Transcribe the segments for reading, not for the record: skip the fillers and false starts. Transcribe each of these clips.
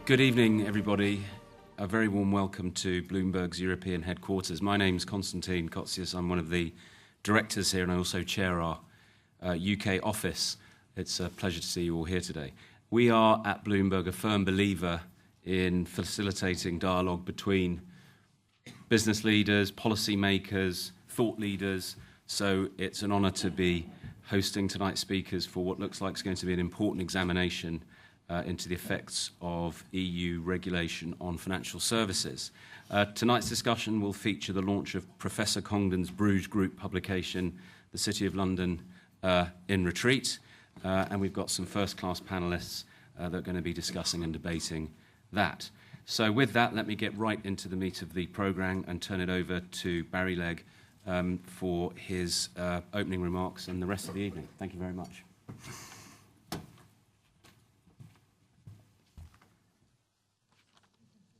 Good evening, everybody. A very warm welcome to Bloomberg's European headquarters. My name's Constantine Kotsias. I'm one of the directors here, and I also chair our UK office. It's a pleasure to see you all here today. We are, at Bloomberg, a firm believer in facilitating dialogue between business leaders, policy makers, thought leaders. So it's an honour to be hosting tonight's speakers for what looks like is going to be an important examination into the effects of EU regulation on financial services. Tonight's discussion will feature the launch of Professor Congdon's Bruges Group publication, The City of London in Retreat, and we've got some first-class panellists that are going to be discussing and debating that. So with that, let me get right into the meat of the programme and turn it over to Barry Legg for his opening remarks and the rest of the evening. Thank you very much.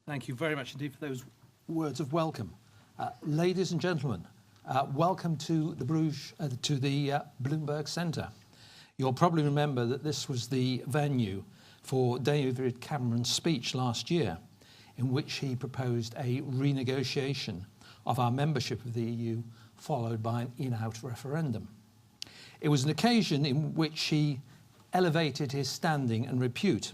Thank you very much indeed for those words of welcome. Ladies and gentlemen, welcome to the Bloomberg Centre. You'll probably remember that this was the venue for David Cameron's speech last year, in which he proposed a renegotiation of our membership of the EU, followed by an in-out referendum. It was an occasion in which he elevated his standing and repute,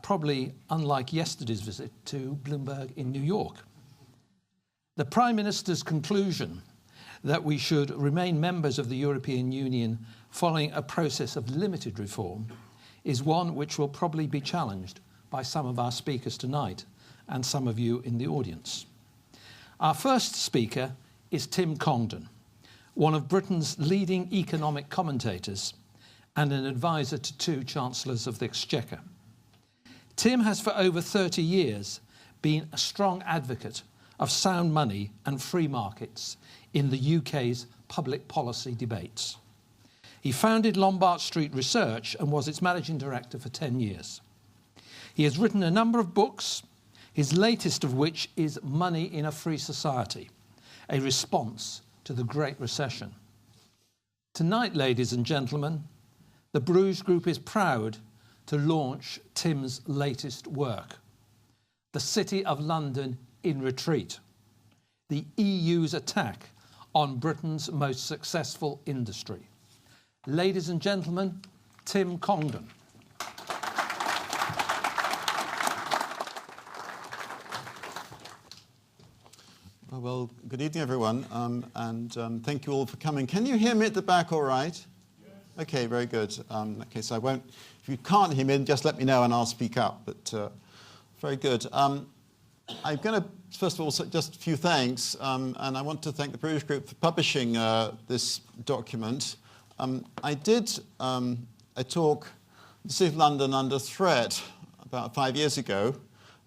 probably unlike yesterday's visit to Bloomberg in New York. The Prime Minister's conclusion that we should remain members of the European Union following a process of limited reform is one which will probably be challenged by some of our speakers tonight and some of you in the audience. Our first speaker is Tim Congdon, one of Britain's leading economic commentators and an advisor to two Chancellors of the Exchequer. Tim has for over 30 years been a strong advocate of sound money and free markets in the UK's public policy debates. He founded Lombard Street Research and was its managing director for 10 years. He has written a number of books, his latest of which is Money in a Free Society, a response to the Great Recession. Tonight, ladies and gentlemen, the Bruges Group is proud to launch Tim's latest work, The City of London in Retreat, the EU's attack on Britain's most successful industry. Ladies and gentlemen, Tim Congdon. Well, good evening, everyone, and thank you all for coming. Can you hear me at the back all right? Yes. Okay, very good. In that case, I won't. If you can't hear me, just let me know and I'll speak up, but very good. I'm going to, first of all, just a few thanks, and I want to thank the Bruges Group for publishing this document. I did a talk, The City of London Under Threat, about 5 years ago,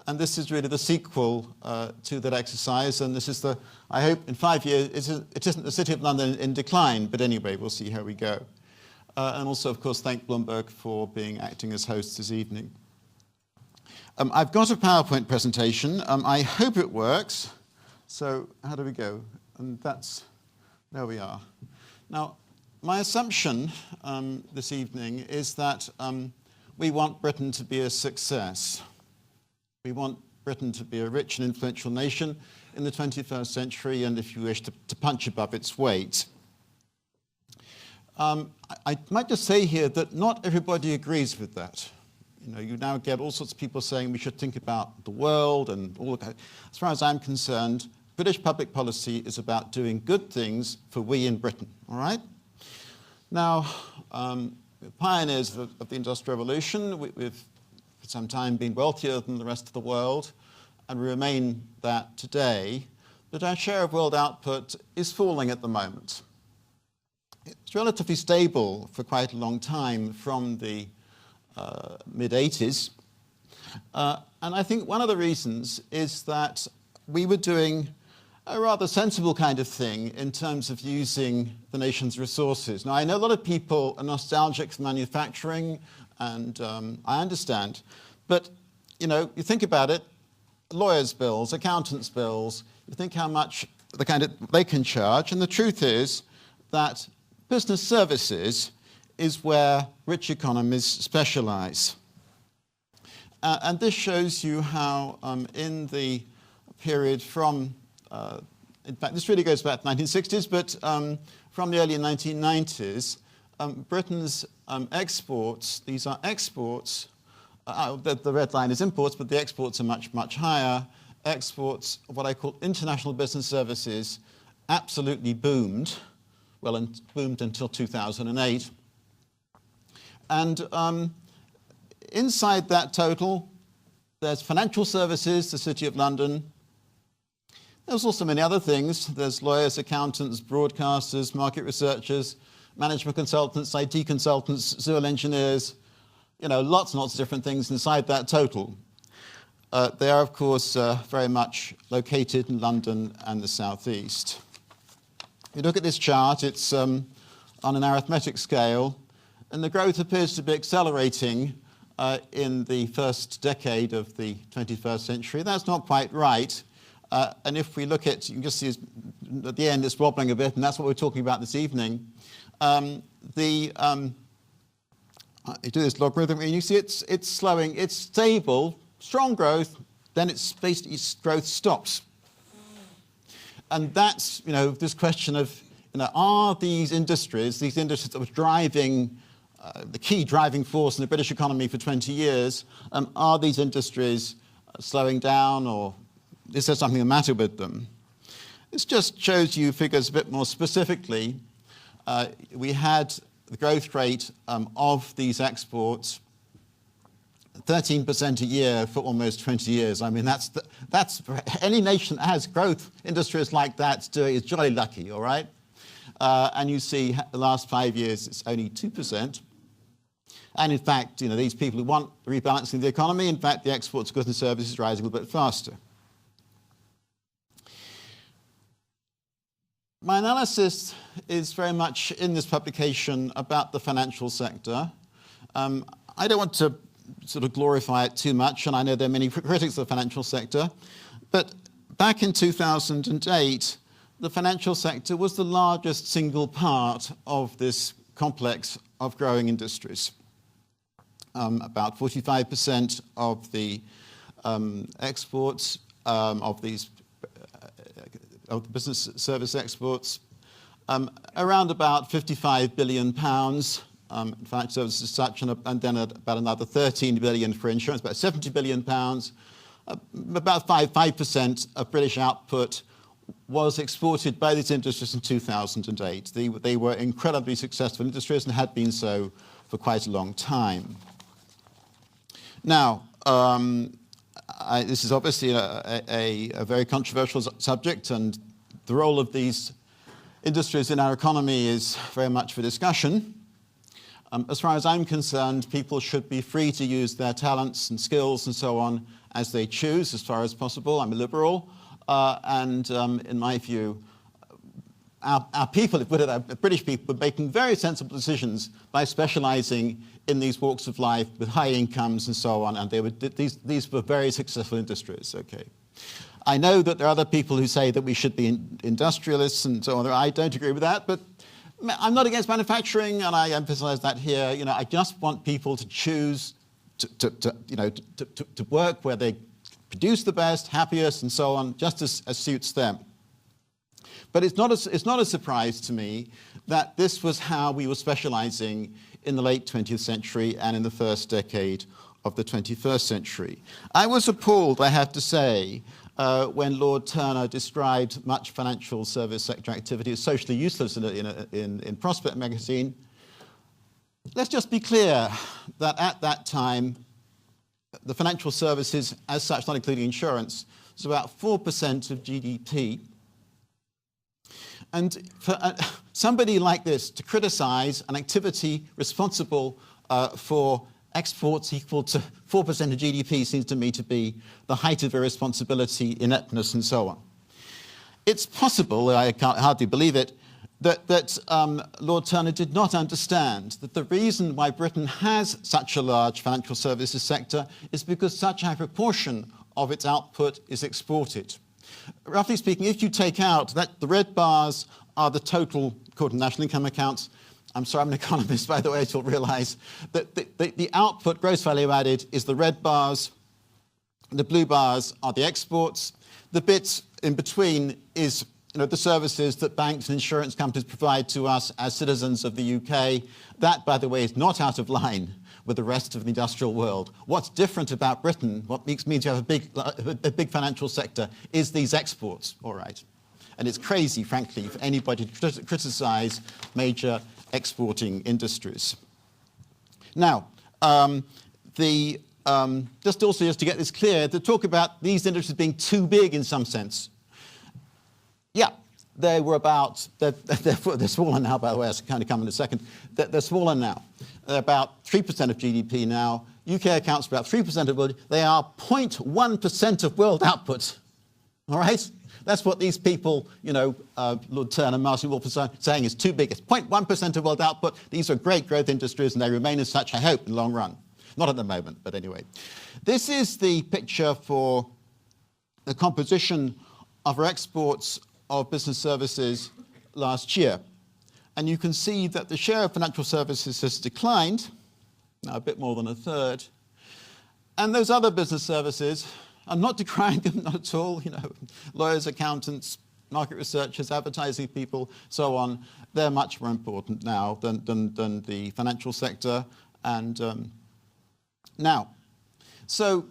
and this is really the sequel to that exercise, and this is the, I hope in 5 years, it isn't the City of London in decline, but anyway, we'll see how we go. And also, of course, thank Bloomberg for acting as host this evening. I've got a PowerPoint presentation. I hope it works. So how do we go? And there we are. Now, my assumption this evening is that we want Britain to be a success. We want Britain to be a rich and influential nation in the 21st century, and if you wish, to punch above its weight. I might just say here that not everybody agrees with that. You know, you now get all sorts of people saying we should think about the world and all of that. As far as I'm concerned, British public policy is about doing good things for we in Britain, all right? Now, we're pioneers of the Industrial Revolution. We've for some time been wealthier than the rest of the world, and we remain that today, but our share of world output is falling at the moment. It's relatively stable for quite a long time from the mid-80s. And I think one of the reasons is that we were doing a rather sensible kind of thing in terms of using the nation's resources. Now, I know a lot of people are nostalgic for manufacturing, and I understand. But, you know, you think about it, lawyers' bills, accountants' bills, you think how much they can charge, and the truth is that business services is where rich economies specialize. And this shows you how in the period from, in fact, this really goes back to the 1960s, but from the early 1990s, Britain's exports, these are exports, the red line is imports, but the exports are much, much higher. Exports, what I call international business services, absolutely boomed. Well, and boomed until 2008. And inside that total, there's financial services, the City of London. There's also many other things. There's lawyers, accountants, broadcasters, market researchers, management consultants, IT consultants, civil engineers, lots and lots of different things inside that total. They are, of course, very much located in London and the southeast. If you look at this chart, it's on an arithmetic scale, and the growth appears to be accelerating in the first decade of the 21st century. That's not quite right. And if we look at, you can just see at the end it's wobbling a bit, and that's what we're talking about this evening. You do this logarithm, and you see it's slowing. It's stable, strong growth, then it's basically growth stops. And that's, this question of, are these industries that were driving, the key driving force in the British economy for 20 years, are these industries slowing down, or is there something the matter with them? This just shows you figures a bit more specifically. We had the growth rate of these exports 13% a year for almost 20 years. I mean, that's any nation that has growth industries like that is jolly lucky, all right? And you see the last 5 years, it's only 2%. And in fact, these people who want rebalancing the economy, in fact, the exports of goods and services is rising a little bit faster. My analysis is very much in this publication about the financial sector. I don't want to sort of glorify it too much, and I know there are many critics of the financial sector, but back in 2008, the financial sector was the largest single part of this complex of growing industries. About 45% of the exports of these of the business service exports, around about £55 billion financial services as such, and then about another 13 billion for insurance, about 70 billion pounds. About 5% of British output was exported by these industries in 2008. They were incredibly successful industries and had been so for quite a long time. Now, this is obviously a very controversial subject, and the role of these industries in our economy is very much for discussion. As far as I'm concerned, people should be free to use their talents and skills and so on as they choose, as far as possible. I'm a liberal, and in my view, our people, British people, are making very sensible decisions by specialising in these walks of life with high incomes and so on, and these were very successful industries. Okay, I know that there are other people who say that we should be industrialists and so on. I don't agree with that, but I'm not against manufacturing, and I emphasise that here. I just want people to choose to work where they produce the best, happiest, and so on, just as suits them. But it's not a surprise to me that this was how we were specialising in the late 20th century and in the first decade of the 21st century. I was appalled, I have to say, when Lord Turner described much financial service sector activity as socially useless in Prospect magazine. Let's just be clear that at that time, the financial services, as such, not including insurance, was about 4% of GDP. And for somebody like this to criticise an activity responsible for exports equal to 4% of GDP seems to me to be the height of irresponsibility, ineptness, and so on. It's possible, I can't hardly believe it, that Lord Turner did not understand that the reason why Britain has such a large financial services sector is because such a high proportion of its output is exported. Roughly speaking, if you take out that, the red bars are the total, according to national income accounts, I'm sorry, I'm an economist, by the way, you'll realize that the output, gross value added, is the red bars. The blue bars are the exports. The bits in between is the services that banks and insurance companies provide to us as citizens of the UK. That, by the way, is not out of line with the rest of the industrial world. What's different about Britain, what means you have a big financial sector, is these exports, all right? And it's crazy, frankly, for anybody to criticize major exporting industries. Now, just to get this clear, to talk about these industries being too big in some sense. Yeah, they were about, they're smaller now, by the way, I'll kind of come in a second. They're smaller now. They're about 3% of GDP now. UK accounts for about 3% of world. They are 0.1% of world output. All right? That's what these people, Lord Turner, Martin Wolf are saying is too big. It's 0.1% of world output. These are great growth industries, and they remain as such, I hope, in the long run. Not at the moment, but anyway. This is the picture for the composition of our exports of business services last year. And you can see that the share of financial services has declined, now a bit more than a third. And those other business services, I'm not decrying them, not at all, lawyers, accountants, market researchers, advertising people, so on, they're much more important now than the financial sector. And now, so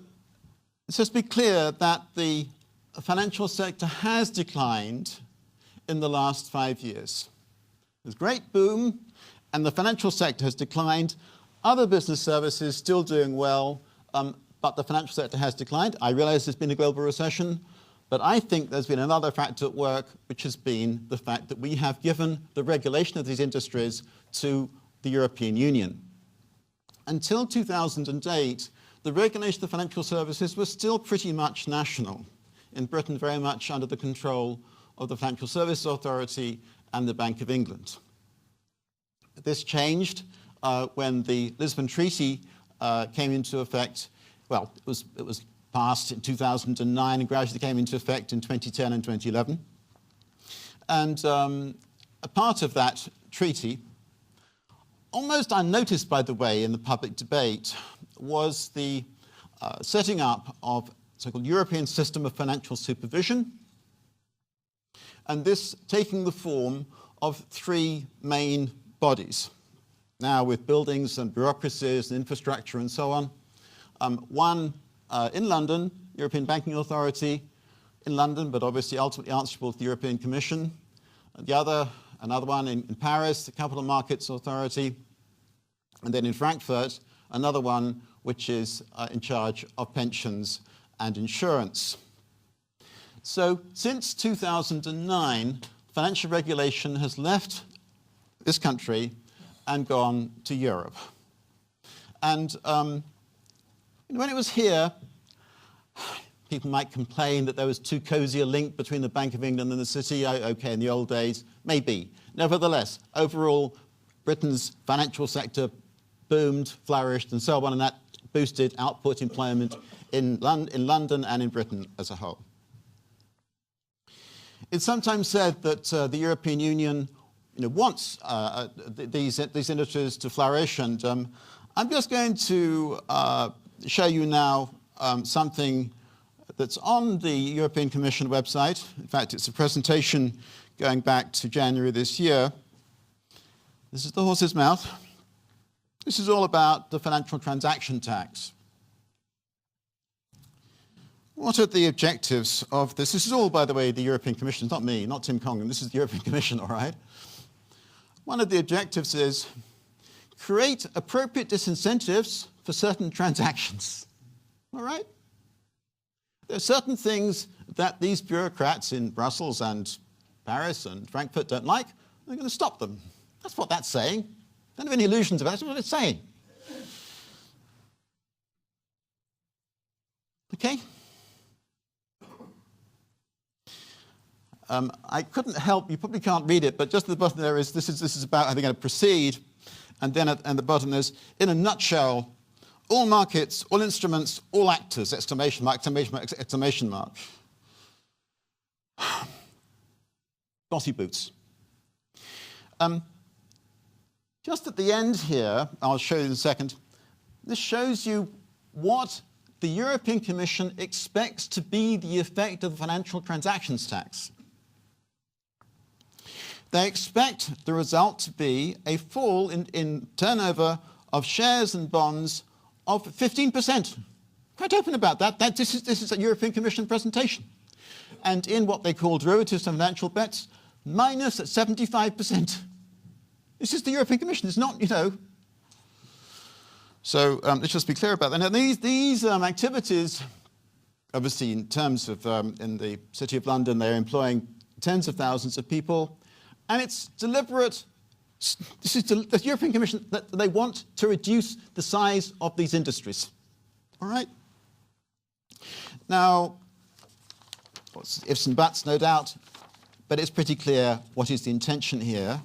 let's just be clear that the financial sector has declined in the last 5 years. There's a great boom, and the financial sector has declined. Other business services still doing well, but the financial sector has declined. I realize there's been a global recession, but I think there's been another factor at work, which has been the fact that we have given the regulation of these industries to the European Union. Until 2008, the regulation of financial services was still pretty much national. In Britain, very much under the control of the Financial Services Authority and the Bank of England. This changed when the Lisbon Treaty came into effect. Well, it was passed in 2009 and gradually came into effect in 2010 and 2011. And a part of that treaty, almost unnoticed, by the way, in the public debate, was the setting up of a so-called European System of Financial Supervision, and this taking the form of 3 main bodies, now with buildings and bureaucracies and infrastructure and so on. One in London, European Banking Authority in London, but obviously ultimately answerable to the European Commission. Another one in Paris, the Capital Markets Authority. And then in Frankfurt, another one which is in charge of pensions and insurance. So since 2009, financial regulation has left this country and gone to Europe. And when it was here, people might complain that there was too cozy a link between the Bank of England and the city. Okay, in the old days, maybe. Nevertheless, overall, Britain's financial sector boomed, flourished, and so on, and that boosted output employment in London and in Britain as a whole. It's sometimes said that the European Union wants these industries to flourish, and I'm just going to show you now something that's on the European Commission website. In fact, it's a presentation going back to January this year. This is the horse's mouth. This is all about the financial transaction tax. What are the objectives of this? This is all, by the way, the European Commission. It's not me, not Tim Congdon. This is the European Commission, all right? One of the objectives is create appropriate disincentives for certain transactions, all right? There are certain things that these bureaucrats in Brussels and Paris and Frankfurt don't like. They're going to stop them. That's what that's saying. Don't have any illusions about it. That's what it's saying. Okay? I couldn't help, you probably can't read it, but just at the bottom there is, this is about how they're going to proceed, and then at the bottom there's, in a nutshell, all markets, all instruments, all actors, exclamation mark, exclamation mark, exclamation mark. Bossy boots. just at the end here, I'll show you in a second, this shows you what the European Commission expects to be the effect of the financial transactions tax. They expect the result to be a fall in turnover of shares and bonds of 15%. Quite open about that. This is a European Commission presentation. And in what they call derivatives and financial bets, minus at 75%. This is the European Commission. It's not, you know. So let's just be clear about that. Now, these activities, obviously, in terms of in the City of London, they're employing tens of thousands of people. And it's deliberate. This is the European Commission that they want to reduce the size of these industries. All right? Now, ifs and buts, no doubt, but it's pretty clear what is the intention here.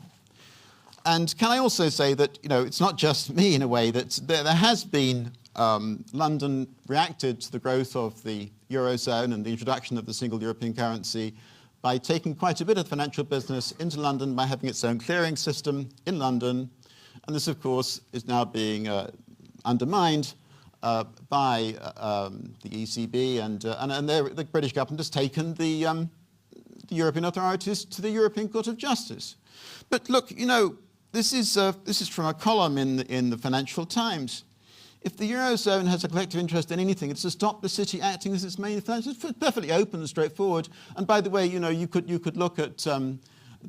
And can I also say that, you know, it's not just me in a way, that there has been, London reacted to the growth of the Eurozone and the introduction of the single European currency by taking quite a bit of financial business into London, by having its own clearing system in London. And this, of course, is now being undermined by the ECB, and the British government has taken the European authorities to the European Court of Justice. But look, you know, this is from a column in the Financial Times. If the Eurozone has a collective interest in anything, it's to stop the city acting as its main offence. It's perfectly open and straightforward. And by the way, you know, you could look at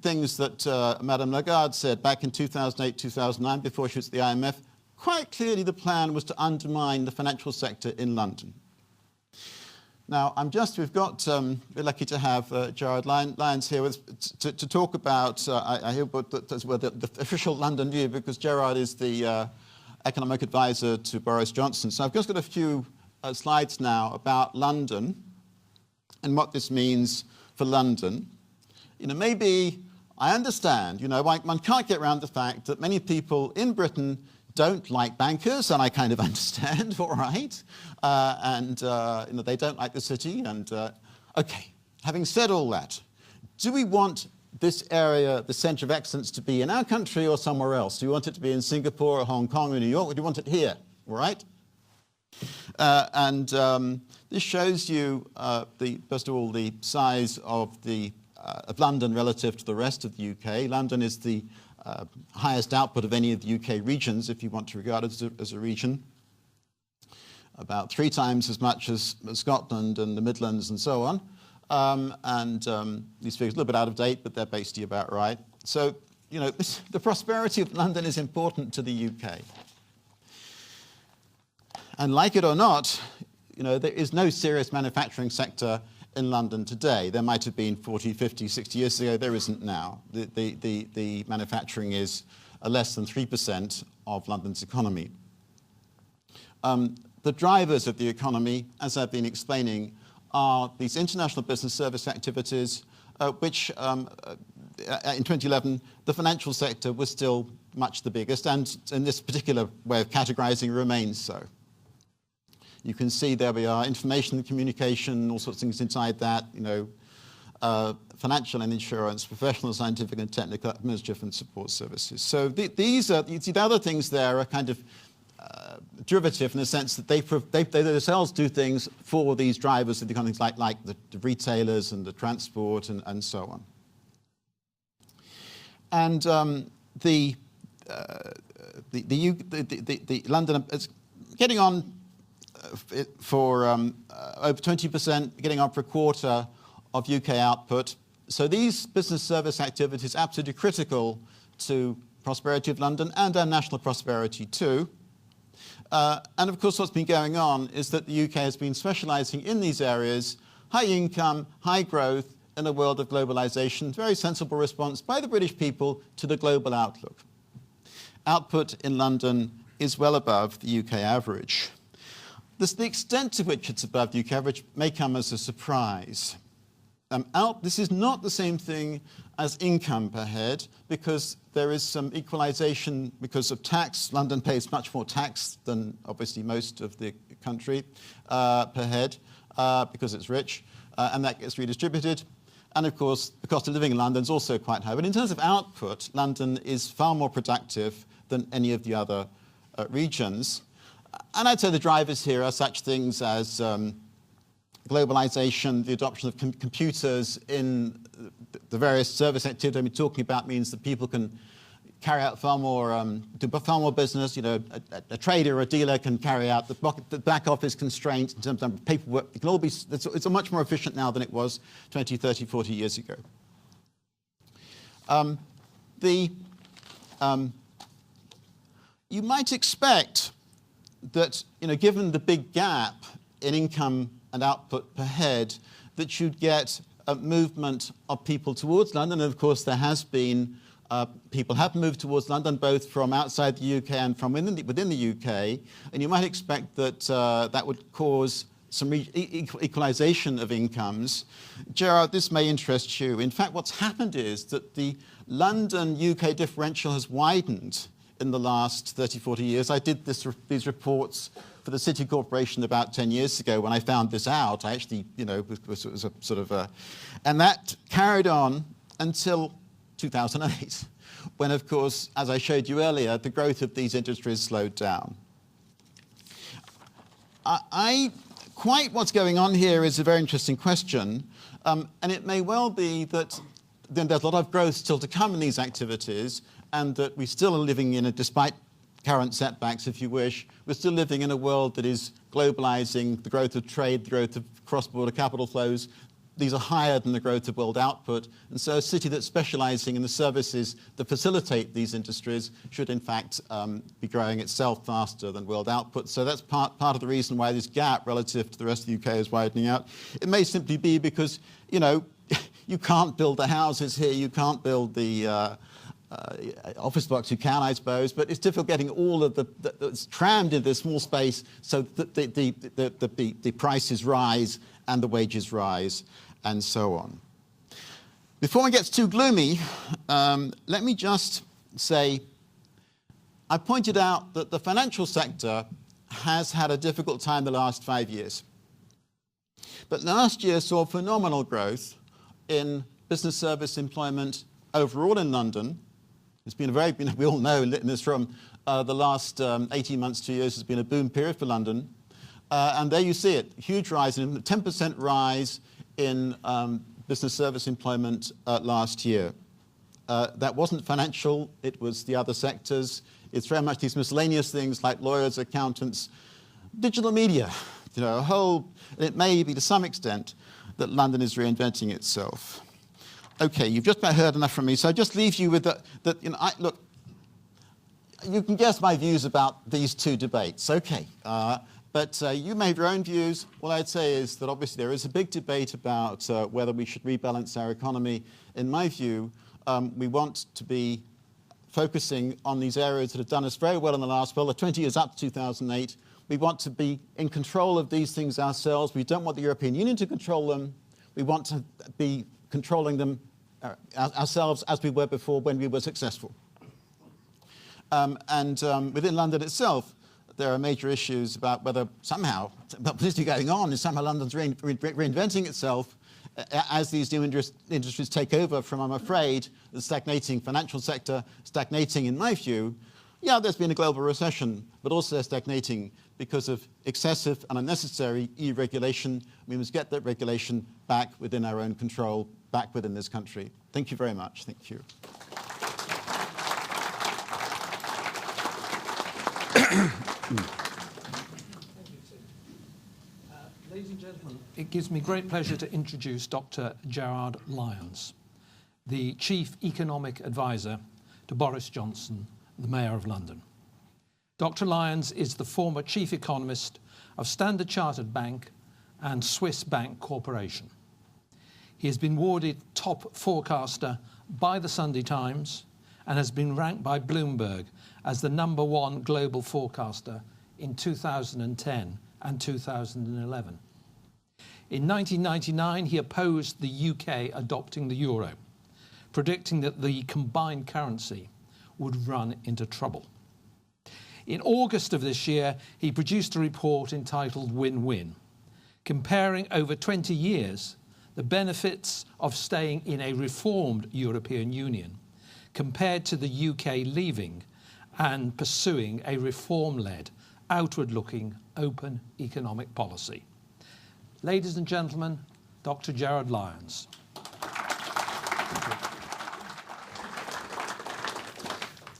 things that Madame Lagarde said back in 2008, 2009, before she was at the IMF. Quite clearly, the plan was to undermine the financial sector in London. Now, we're lucky to have Gerard Lyons here to talk about, I hope the official London view, because Gerard is the economic advisor to Boris Johnson. So I've just got a few slides now about London and what this means for London. You know, maybe I understand, you know, one can't get around the fact that many people in Britain don't like bankers, and I kind of understand, all right. You know, they don't like the city. And okay, having said all that, do we want this area, the centre of excellence, to be in our country or somewhere else? Do you want it to be in Singapore or Hong Kong or New York, or do you want it here, all right? This shows you, first of all, the size of London relative to the rest of the UK. London is the highest output of any of the UK regions, if you want to regard it as a region. About 3 times as much as Scotland and the Midlands and so on. These figures are a little bit out of date, but they're basically about right. So, you know, the prosperity of London is important to the UK. And like it or not, you know, there is no serious manufacturing sector in London today. There might have been 40, 50, 60 years ago. There isn't now. The manufacturing is less than 3% of London's economy. The drivers of the economy, as I've been explaining, are these international business service activities, which in 2011, the financial sector was still much the biggest, and in this particular way of categorizing remains so. You can see there we are, information and communication, all sorts of things inside that, you know, financial and insurance, professional, scientific and technical, administrative and support services. So these are, you see the other things there are kind of derivative in the sense that they themselves do things for these drivers of the economy, like the retailers and the transport and so on. And the London is getting on for over 20%, getting on for a quarter of UK output. So these business service activities are absolutely critical to prosperity of London and our national prosperity too. And of course what's been going on is that the UK has been specialising in these areas, high income, high growth in a world of globalisation, very sensible response by the British people to the global outlook. Output in London is well above the UK average. The extent to which it's above the UK average may come as a surprise. This is not the same thing as income per head, because there is some equalisation because of tax. London pays much more tax than obviously most of the country per head because it's rich, and that gets redistributed. And of course, the cost of living in London is also quite high. But in terms of output, London is far more productive than any of the other regions. And I'd say the drivers here are such things as globalization, the adoption of computers in the various service activities I'm talking about means that people can carry out far more business. You know, a trader or a dealer can carry out the back office constraints in terms of paperwork. It can all be, it's much more efficient now than it was 20, 30, 40 years ago. You might expect that, you know, given the big gap in income and output per head, that you'd get a movement of people towards London. And of course, there has been, people have moved towards London, both from outside the UK and from within the UK. And you might expect that that would cause some equalization of incomes. Gerard, this may interest you. In fact, what's happened is that the London-UK differential has widened in the last 30, 40 years. I did these reports for the City Corporation about 10 years ago. When I found this out, I actually, you know, was a sort of a... And that carried on until 2008, when, of course, as I showed you earlier, the growth of these industries slowed down. Quite what's going on here is a very interesting question, and it may well be that then there's a lot of growth still to come in these activities, and that we still are living in despite current setbacks, if you wish, we're still living in a world that is globalizing, the growth of trade, the growth of cross-border capital flows. These are higher than the growth of world output. And so a city that's specializing in the services that facilitate these industries should, in fact, be growing itself faster than world output. So that's part of the reason why this gap relative to the rest of the UK is widening out. It may simply be because, you know, you can't build the houses here, you can't build the office blocks. You can, I suppose, but it's difficult getting all of it's crammed into this small space so that the prices rise and the wages rise and so on. Before it gets too gloomy, let me just say, I pointed out that the financial sector has had a difficult time the last 5 years. But last year saw phenomenal growth in business service employment overall in London. It's been a very, we all know in this room, the last 18 months, 2 years has been a boom period for London. And there you see it, huge rise, 10% rise in business service employment last year. That wasn't financial, it was the other sectors. It's very much these miscellaneous things like lawyers, accountants, digital media, you know, it may be to some extent that London is reinventing itself. Okay, you've just about heard enough from me, so I just leave you with that. You know, look, you can guess my views about these two debates, okay. But you may have your own views. What I'd say is that obviously there is a big debate about whether we should rebalance our economy. In my view, we want to be focusing on these areas that have done us very well in the last, well, the 20 years up to 2008. We want to be in control of these things ourselves. We don't want the European Union to control them. We want to be controlling them ourselves as we were before when we were successful. Within London itself, there are major issues about whether somehow, what is going on is somehow London's reinventing itself as these new industries take over from, I'm afraid, the stagnating financial sector, stagnating in my view. Yeah, there's been a global recession, but also stagnating because of excessive and unnecessary EU regulation. We must get that regulation back within our own control, back within this country. Thank you very much. Thank you. Ladies and gentlemen, it gives me great pleasure to introduce Dr. Gerard Lyons, the Chief Economic Advisor to Boris Johnson, the Mayor of London. Dr. Lyons is the former Chief Economist of Standard Chartered Bank and Swiss Bank Corporation. He has been awarded top forecaster by the Sunday Times and has been ranked by Bloomberg as the #1 global forecaster in 2010 and 2011. In 1999, he opposed the UK adopting the euro, predicting that the combined currency would run into trouble. In August of this year, he produced a report entitled Win-Win, comparing over 20 years the benefits of staying in a reformed European Union compared to the UK leaving and pursuing a reform-led, outward-looking, open economic policy. Ladies and gentlemen, Dr. Gerard Lyons.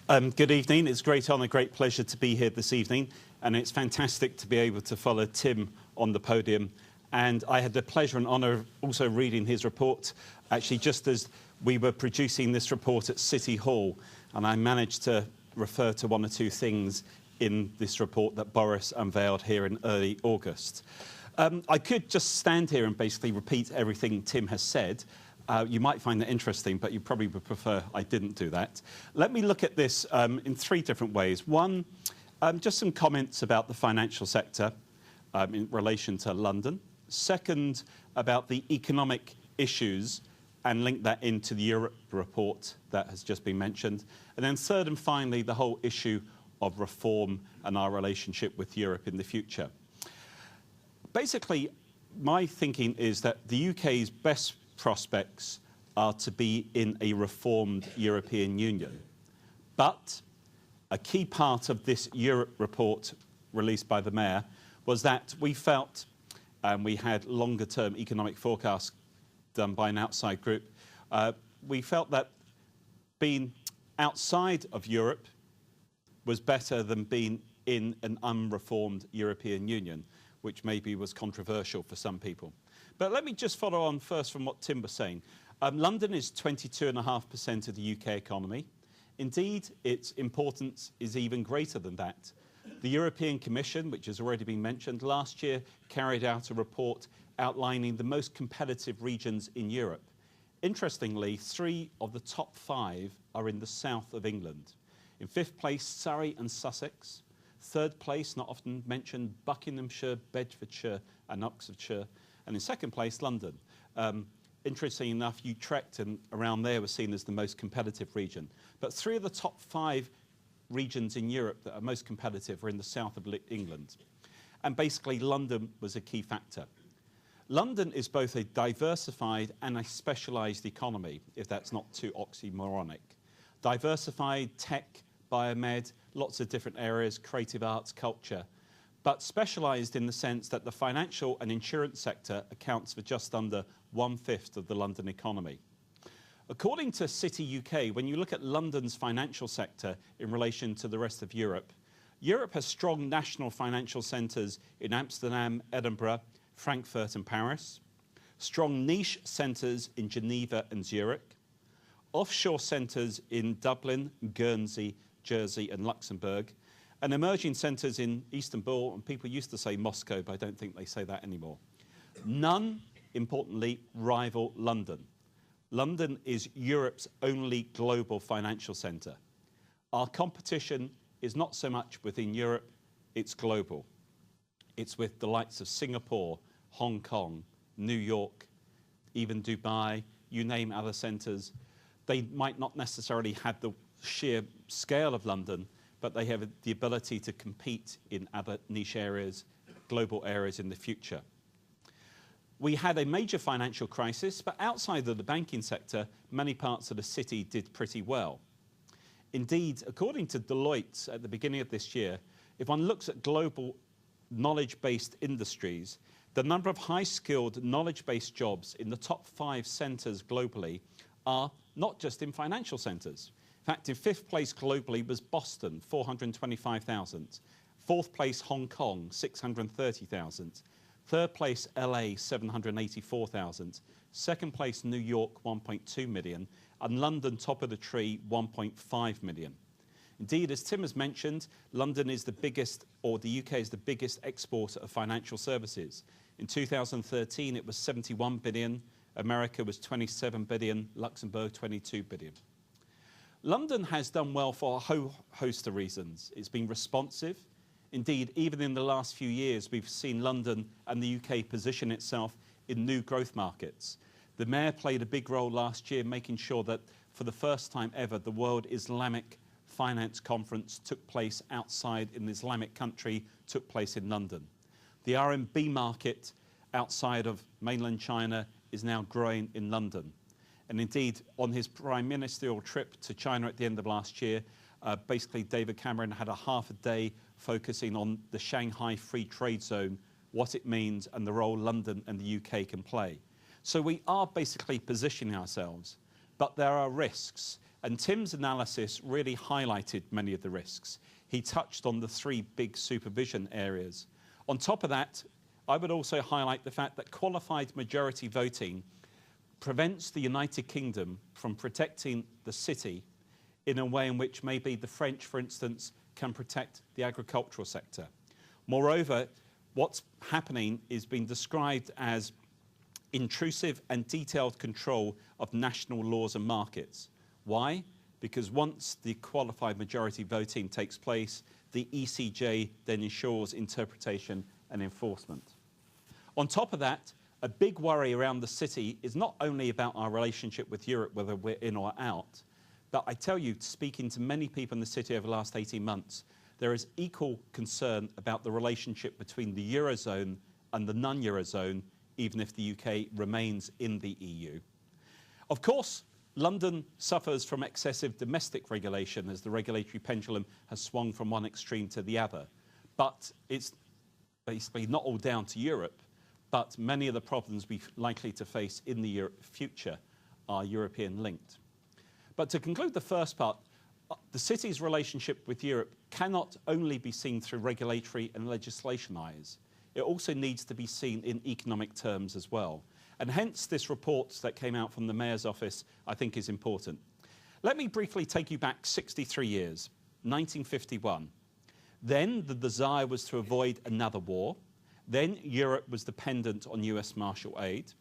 Good evening. It's a great honour, great pleasure to be here this evening, and it's fantastic to be able to follow Tim on the podium. And I had the pleasure and honour of also reading his report, actually just as we were producing this report at City Hall, and I managed to refer to one or two things in this report that Boris unveiled here in early August. I could just stand here and basically repeat everything Tim has said. You might find that interesting, but you probably would prefer I didn't do that. Let me look at this in three different ways. One, just some comments about the financial sector in relation to London. Second, about the economic issues and link that into the Europe report that has just been mentioned. And then third and finally, the whole issue of reform and our relationship with Europe in the future. Basically, my thinking is that the UK's best prospects are to be in a reformed European Union. But a key part of this Europe report released by the Mayor was that we felt, and we had longer-term economic forecasts done by an outside group, we felt that being outside of Europe was better than being in an unreformed European Union, which maybe was controversial for some people. But let me just follow on first from what Tim was saying. London is 22.5% of the UK economy. Indeed, its importance is even greater than that. The European Commission, which has already been mentioned, last year carried out a report outlining the most competitive regions in Europe. Interestingly, 3 of the top 5 are in the south of England. In 5th place, Surrey and Sussex. 3rd place, not often mentioned, Buckinghamshire, Bedfordshire and Oxfordshire. And in 2nd place, London. Interesting enough, Utrecht and around there were seen as the most competitive region. But 3 of the top 5 regions in Europe that are most competitive are in the south of England. And basically, London was a key factor. London is both a diversified and a specialised economy, if that's not too oxymoronic. Diversified, tech, biomed, lots of different areas, creative arts, culture, but specialised in the sense that the financial and insurance sector accounts for just under 1/5 of the London economy. According to City UK, when you look at London's financial sector in relation to the rest of Europe, Europe has strong national financial centres in Amsterdam, Edinburgh, Frankfurt and Paris, strong niche centres in Geneva and Zurich, offshore centres in Dublin, Guernsey, Jersey and Luxembourg, and emerging centres in Istanbul, and people used to say Moscow, but I don't think they say that anymore. None, importantly, rival London. London is Europe's only global financial centre. Our competition is not so much within Europe, it's global. It's with the likes of Singapore, Hong Kong, New York, even Dubai, you name other centres. They might not necessarily have the sheer scale of London, but they have the ability to compete in other niche areas, global areas in the future. We had a major financial crisis, but outside of the banking sector, many parts of the city did pretty well. Indeed, according to Deloitte at the beginning of this year, if one looks at global knowledge-based industries, the number of high-skilled knowledge-based jobs in the top 5 centres globally are not just in financial centres. In fact, in 5th place globally was Boston, 425,000. 4th place, Hong Kong, 630,000. 3rd place, LA, 784,000. 2nd place, New York, 1.2 million. And London, top of the tree, 1.5 million. Indeed, as Tim has mentioned, London is the biggest, or the UK is the biggest exporter of financial services. In 2013, it was 71 billion. America was 27 billion. Luxembourg, 22 billion. London has done well for a whole host of reasons. It's been responsive. Indeed, even in the last few years, we've seen London and the UK position itself in new growth markets. The Mayor played a big role last year, making sure that for the first time ever, the World Islamic Finance Conference took place outside in an Islamic country, took place in London. The RMB market outside of mainland China is now growing in London. And indeed, on his prime ministerial trip to China at the end of last year, Basically, David Cameron had a half a day focusing on the Shanghai Free Trade Zone, what it means and the role London and the UK can play. So we are basically positioning ourselves, but there are risks. And Tim's analysis really highlighted many of the risks. He touched on the three big supervision areas. On top of that, I would also highlight the fact that qualified majority voting prevents the United Kingdom from protecting the city in a way in which maybe the French, for instance, can protect the agricultural sector. Moreover, what's happening is being described as intrusive and detailed control of national laws and markets. Why? Because once the qualified majority voting takes place, the ECJ then ensures interpretation and enforcement. On top of that, a big worry around the city is not only about our relationship with Europe, whether we're in or out, but I tell you, speaking to many people in the city over the last 18 months, there is equal concern about the relationship between the Eurozone and the non-Eurozone, even if the UK remains in the EU. Of course, London suffers from excessive domestic regulation as the regulatory pendulum has swung from one extreme to the other. But it's basically not all down to Europe, but many of the problems we're likely to face in the future are European linked. But to conclude the first part, the city's relationship with Europe cannot only be seen through regulatory and legislation eyes. It also needs to be seen in economic terms as well. And hence this report that came out from the Mayor's office, I think, is important. Let me briefly take you back 63 years, 1951. Then the desire was to avoid another war. Then Europe was dependent on US Marshall aid.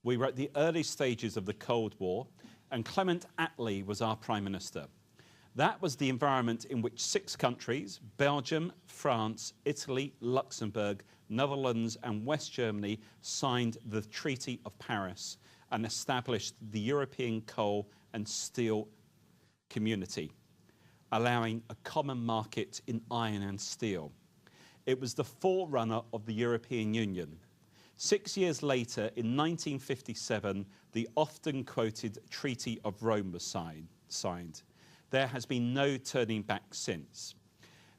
We were at the early stages of the Cold War, and Clement Attlee was our Prime Minister. That was the environment in which 6 countries, Belgium, France, Italy, Luxembourg, Netherlands and West Germany, signed the Treaty of Paris and established the European Coal and Steel Community, allowing a common market in iron and steel. It was the forerunner of the European Union. 6 years later, in 1957, the often quoted Treaty of Rome was signed. There has been no turning back since.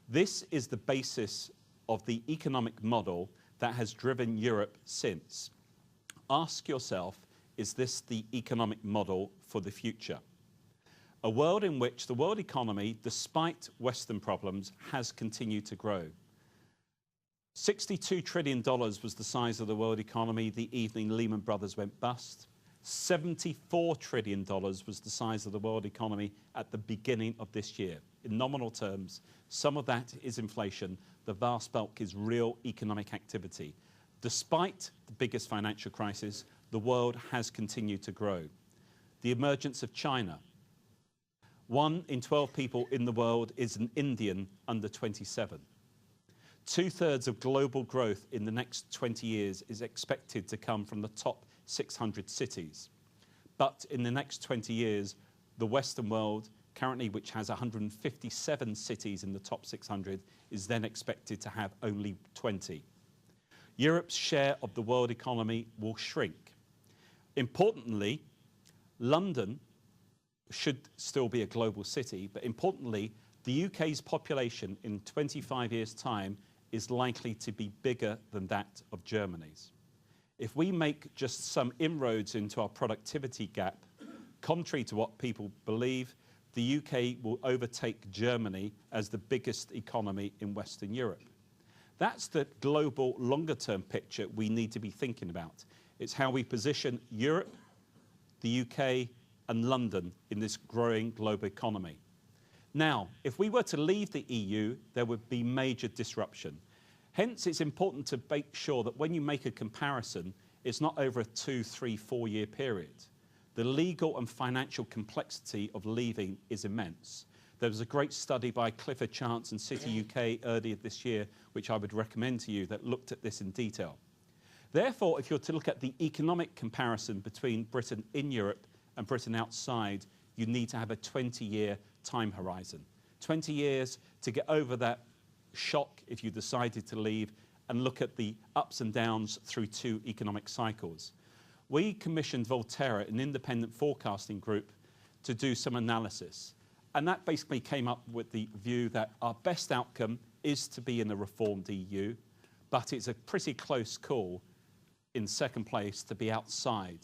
This is the basis of the economic model that has driven Europe since. Ask yourself, is this the economic model for the future? A world in which the world economy, despite Western problems, has continued to grow. $62 trillion was the size of the world economy the evening Lehman Brothers went bust. $74 trillion was the size of the world economy at the beginning of this year. In nominal terms, some of that is inflation. The vast bulk is real economic activity. Despite the biggest financial crisis, the world has continued to grow. The emergence of China. 1 in 12 people in the world is an Indian under 27. 2/3 of global growth in the next 20 years is expected to come from the top 600 cities. But in the next 20 years, the Western world, currently which has 157 cities in the top 600, is then expected to have only 20. Europe's share of the world economy will shrink. Importantly, London should still be a global city, but importantly, the UK's population in 25 years' time is likely to be bigger than that of Germany's. If we make just some inroads into our productivity gap, contrary to what people believe, the UK will overtake Germany as the biggest economy in Western Europe. That's the global longer-term picture we need to be thinking about. It's how we position Europe, the UK, and London in this growing global economy. Now, if we were to leave the EU, there would be major disruption. Hence, it's important to make sure that when you make a comparison, it's not over a 2, 3, 4 year period. The legal and financial complexity of leaving is immense. There was a great study by Clifford Chance and City UK earlier this year, which I would recommend to you, that looked at this in detail. Therefore, if you're to look at the economic comparison between Britain in Europe and Britain outside, you need to have a 20-year time horizon. 20 years to get over that shock if you decided to leave, and look at the ups and downs through 2 economic cycles. We commissioned Volterra, an independent forecasting group, to do some analysis. And that basically came up with the view that our best outcome is to be in a reformed EU, but it's a pretty close call in second place to be outside.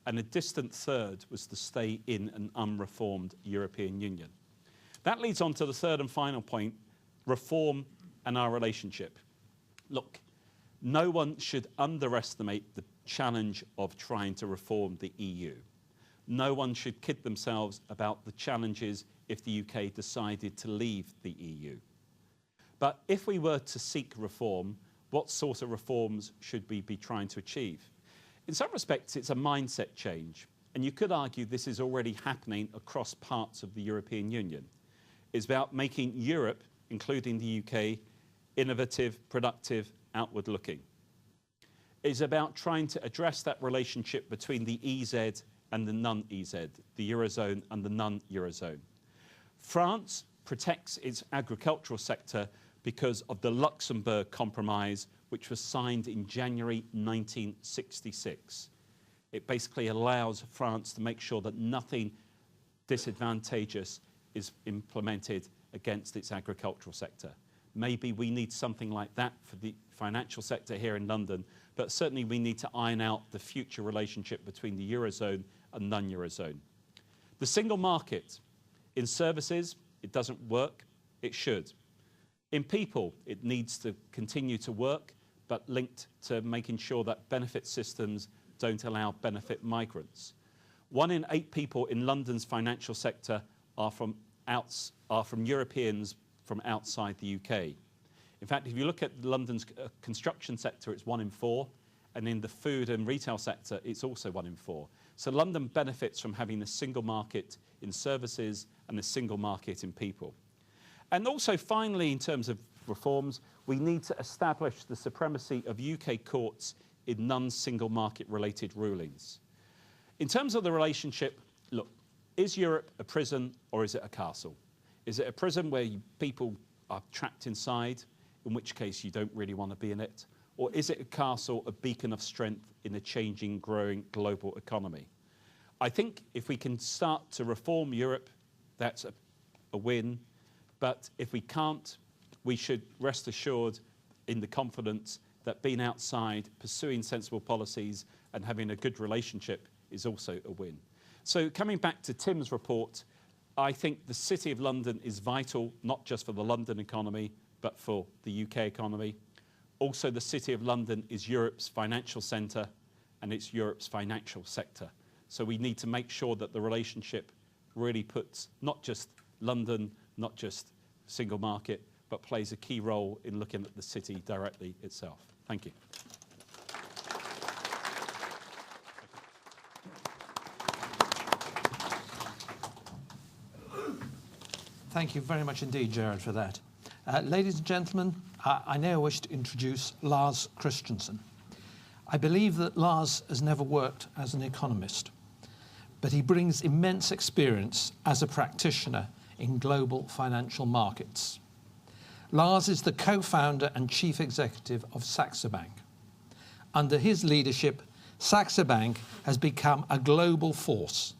And a distant third was to stay in an unreformed European Union. That leads on to the third and final point, reform and our relationship. Look, no one should underestimate the challenge of trying to reform the EU. No one should kid themselves about the challenges if the UK decided to leave the EU. But if we were to seek reform, what sort of reforms should we be trying to achieve? In some respects, it's a mindset change. And you could argue this is already happening across parts of the European Union. It's about making Europe, including the UK, innovative, productive, outward-looking. It's about trying to address that relationship between the EZ and the non-EZ, the Eurozone and the non-Eurozone. France protects its agricultural sector because of the Luxembourg Compromise, which was signed in January 1966. It basically allows France to make sure that nothing disadvantageous is implemented against its agricultural sector. Maybe we need something like that for the financial sector here in London, but certainly we need to iron out the future relationship between the Eurozone and non-Eurozone. The single market, in services, it doesn't work, it should. In people, it needs to continue to work, but linked to making sure that benefit systems don't allow benefit migrants. 1 in 8 people in London's financial sector are from Europeans from outside the UK. In fact, if you look at London's construction sector, it's 1 in 4, and in the food and retail sector, it's also 1 in 4. So London benefits from having a single market in services and a single market in people. And also, finally, in terms of reforms, we need to establish the supremacy of UK courts in non-single market related rulings. In terms of the relationship, look, is Europe a prison or is it a castle? Is it a prison where people are trapped inside, in which case you don't really want to be in it? Or is it a castle, a beacon of strength in a changing, growing global economy? I think if we can start to reform Europe, that's a win. But if we can't, we should rest assured in the confidence that being outside, pursuing sensible policies and having a good relationship is also a win. So coming back to Tim's report, I think the City of London is vital, not just for the London economy, but for the UK economy. Also, the City of London is Europe's financial centre and it's Europe's financial sector. So we need to make sure that the relationship really puts not just London, not just single market, but plays a key role in looking at the city directly itself. Thank you. Thank you very much indeed, Gerard, for that. Ladies and gentlemen, I now wish to introduce Lars Christensen. I believe that Lars has never worked as an economist, but he brings immense experience as a practitioner in global financial markets. Lars is the co-founder and chief executive of Saxo Bank. Under his leadership, Saxo Bank has become a global force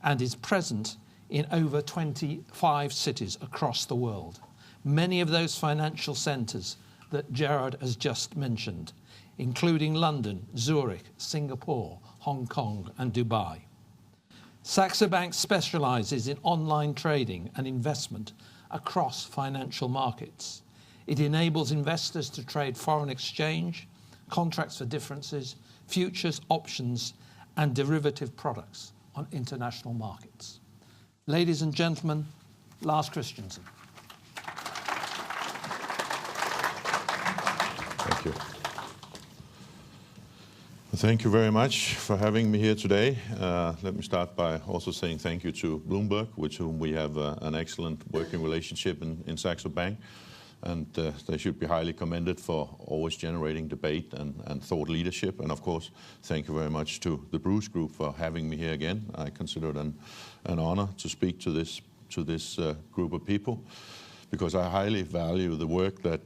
and is present in over 25 cities across the world. Many of those financial centres that Gerard has just mentioned, including London, Zurich, Singapore, Hong Kong and Dubai. Saxo Bank specialises in online trading and investment across financial markets. It enables investors to trade foreign exchange, contracts for differences, futures, options and derivative products on international markets. Ladies and gentlemen, Lars Christensen. Thank you. Thank you very much for having me here today. Let me start by also saying thank you to Bloomberg, with whom we have an excellent working relationship in Saxo Bank. And they should be highly commended for always generating debate and thought leadership. And of course, thank you very much to the Bruges Group for having me here again. I consider it an honor to speak to this group of people, because I highly value the work that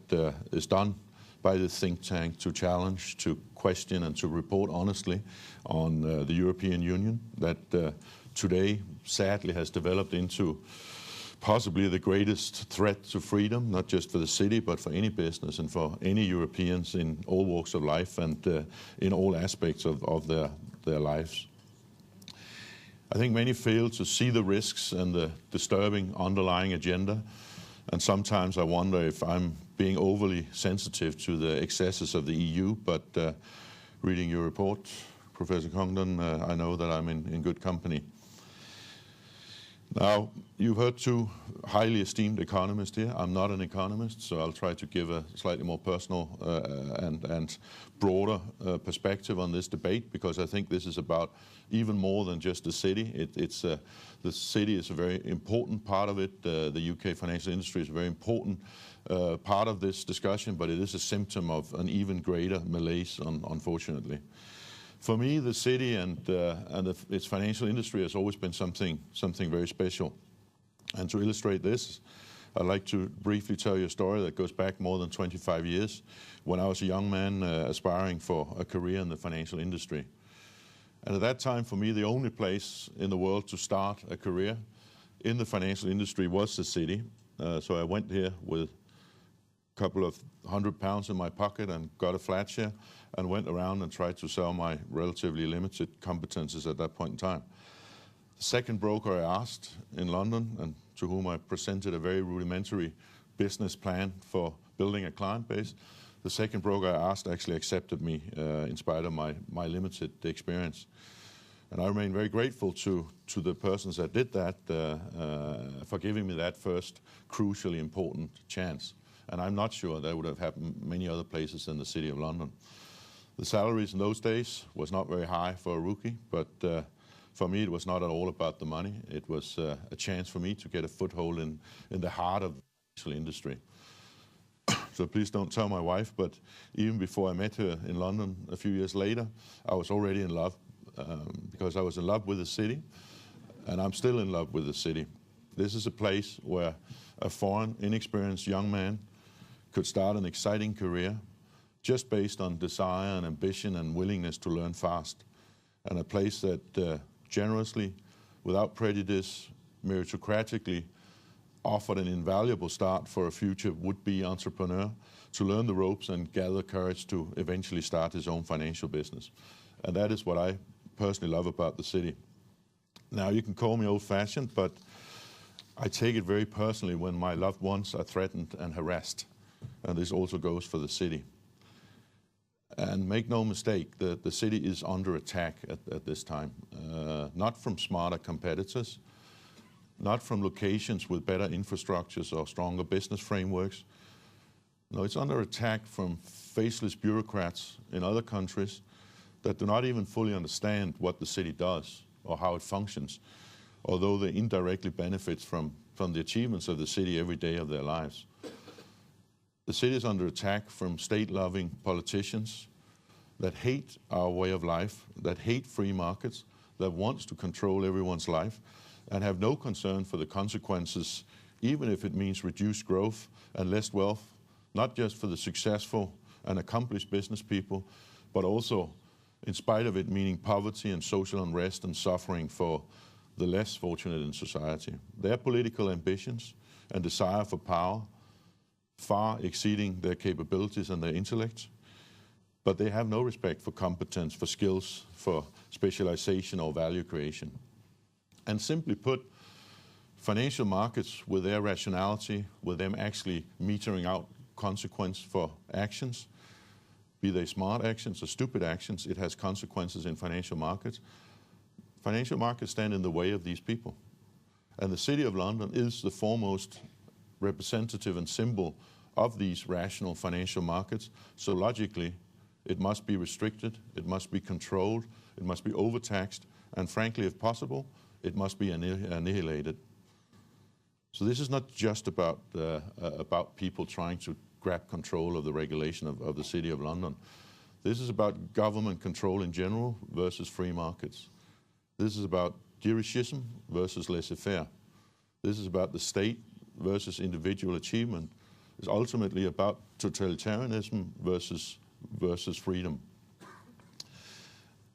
is done by the think tank to challenge, to question and to report honestly on the European Union that today sadly has developed into possibly the greatest threat to freedom, not just for the city, but for any business and for any Europeans in all walks of life and in all aspects of their lives. I think many fail to see the risks and the disturbing underlying agenda, and sometimes I wonder if I'm being overly sensitive to the excesses of the EU, but reading your report, Professor Congdon, I know that I'm in good company. Now, you've heard two highly esteemed economists here. I'm not an economist, so I'll try to give a slightly more personal and broader perspective on this debate, because I think this is about even more than just the city. The city is a very important part of it. The UK financial industry is a very important part of this discussion, but it is a symptom of an even greater malaise, unfortunately. For me, the city and its financial industry has always been something very special. And to illustrate this, I'd like to briefly tell you a story that goes back more than 25 years, when I was a young man aspiring for a career in the financial industry. And at that time, for me, the only place in the world to start a career in the financial industry was the city. So I went here with a couple of £100 in my pocket and got a flat share and went around and tried to sell my relatively limited competences at that point in time. The second broker I asked in London, and to whom I presented a very rudimentary business plan for building a client base, the second broker I asked actually accepted me in spite of my limited experience. And I remain very grateful to the persons that did that for giving me that first crucially important chance. And I'm not sure that would have happened many other places in the City of London. The salaries in those days was not very high for a rookie, but for me it was not at all about the money. It was a chance for me to get a foothold in the heart of the financial industry. So please don't tell my wife, but even before I met her in London a few years later, I was already in love, because I was in love with the city, and I'm still in love with the city. This is a place where a foreign, inexperienced young man could start an exciting career just based on desire and ambition and willingness to learn fast. And a place that generously, without prejudice, meritocratically offered an invaluable start for a future would-be entrepreneur to learn the ropes and gather courage to eventually start his own financial business. And that is what I personally love about the city. Now, you can call me old-fashioned, but I take it very personally when my loved ones are threatened and harassed. And this also goes for the city. And make no mistake, the city is under attack at this time. Not from smarter competitors, not from locations with better infrastructures or stronger business frameworks. No, it's under attack from faceless bureaucrats in other countries that do not even fully understand what the city does or how it functions, although they indirectly benefit from the achievements of the city every day of their lives. The city is under attack from state-loving politicians that hate our way of life, that hate free markets, that wants to control everyone's life, and have no concern for the consequences, even if it means reduced growth and less wealth, not just for the successful and accomplished business people, but also, in spite of it, meaning poverty and social unrest and suffering for the less fortunate in society. Their political ambitions and desire for power far exceeding their capabilities and their intellect, but they have no respect for competence, for skills, for specialization or value creation. And simply put, financial markets with their rationality, with them actually metering out consequence for actions, be they smart actions or stupid actions, it has consequences in financial markets. Financial markets stand in the way of these people. And the City of London is the foremost representative and symbol of these rational financial markets. So logically, it must be restricted, it must be controlled, it must be overtaxed, and frankly, if possible, it must be annihilated. So this is not just about people trying to grab control of the regulation of the City of London. This is about government control in general versus free markets. This is about dirigism versus laissez-faire. This is about the state versus individual achievement. It's ultimately about totalitarianism versus freedom.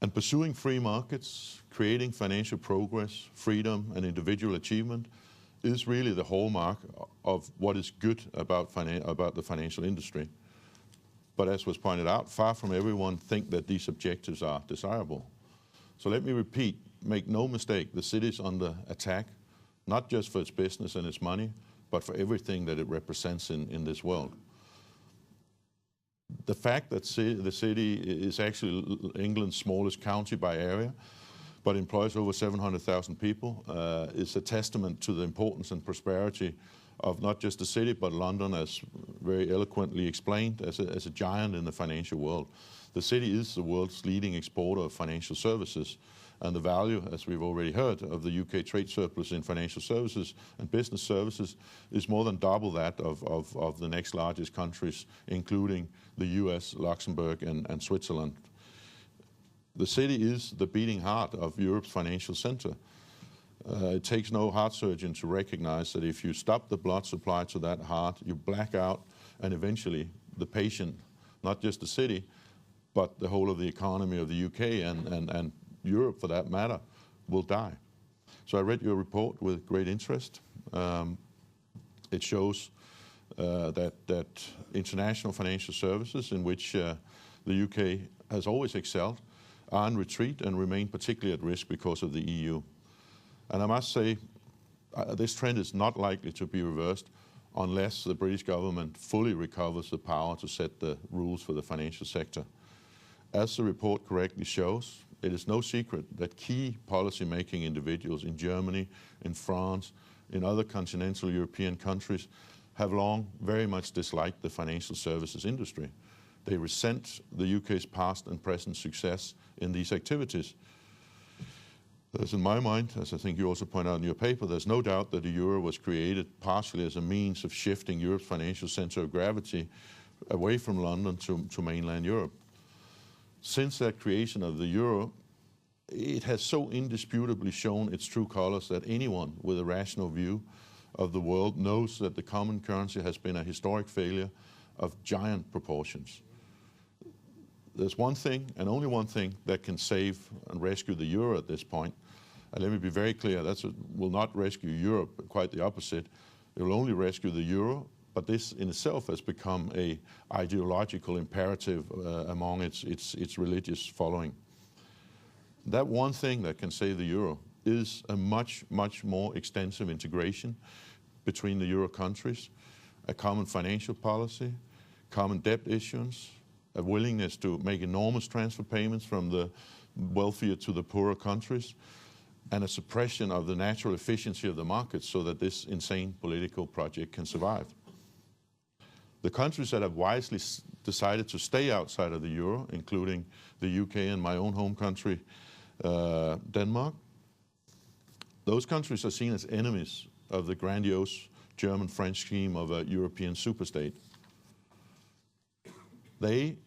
And pursuing free markets, creating financial progress, freedom, and individual achievement is really the hallmark of what is good about the financial industry. But as was pointed out, far from everyone think that these objectives are desirable. So let me repeat, make no mistake, the city is under attack, not just for its business and its money, but for everything that it represents in this world. The fact that the city is actually England's smallest county by area, but employs over 700,000 people, is a testament to the importance and prosperity of not just the city, but London, as very eloquently explained, as a giant in the financial world. The city is the world's leading exporter of financial services, and the value, as we've already heard, of the UK trade surplus in financial services and business services is more than double that of the next largest countries, including the US, Luxembourg, and Switzerland. The city is the beating heart of Europe's financial center. It takes no heart surgeon to recognize that if you stop the blood supply to that heart, you black out, and eventually the patient, not just the city, but the whole of the economy of the UK and Europe, for that matter, will die. So I read your report with great interest. It shows that international financial services, in which the UK has always excelled, are in retreat and remain particularly at risk because of the EU. And I must say, this trend is not likely to be reversed unless the British government fully recovers the power to set the rules for the financial sector. As the report correctly shows, it is no secret that key policy-making individuals in Germany, in France, in other continental European countries have long very much disliked the financial services industry. They resent the UK's past and present success in these activities. There's, in my mind, as I think you also point out in your paper, there's no doubt that the euro was created partially as a means of shifting Europe's financial center of gravity away from London to mainland Europe. Since that creation of the euro, it has so indisputably shown its true colors that anyone with a rational view of the world knows that the common currency has been a historic failure of giant proportions. There's one thing, and only one thing, that can save and rescue the euro at this point. And let me be very clear, that will not rescue Europe, quite the opposite. It will only rescue the euro, but this in itself has become an ideological imperative among its religious following. That one thing that can save the euro is a much, much more extensive integration between the euro countries, a common financial policy, common debt issuance, a willingness to make enormous transfer payments from the wealthier to the poorer countries, and a suppression of the natural efficiency of the markets so that this insane political project can survive. The countries that have wisely decided to stay outside of the euro, including the UK and my own home country, Denmark, those countries are seen as enemies of the grandiose German-French scheme of a European superstate. They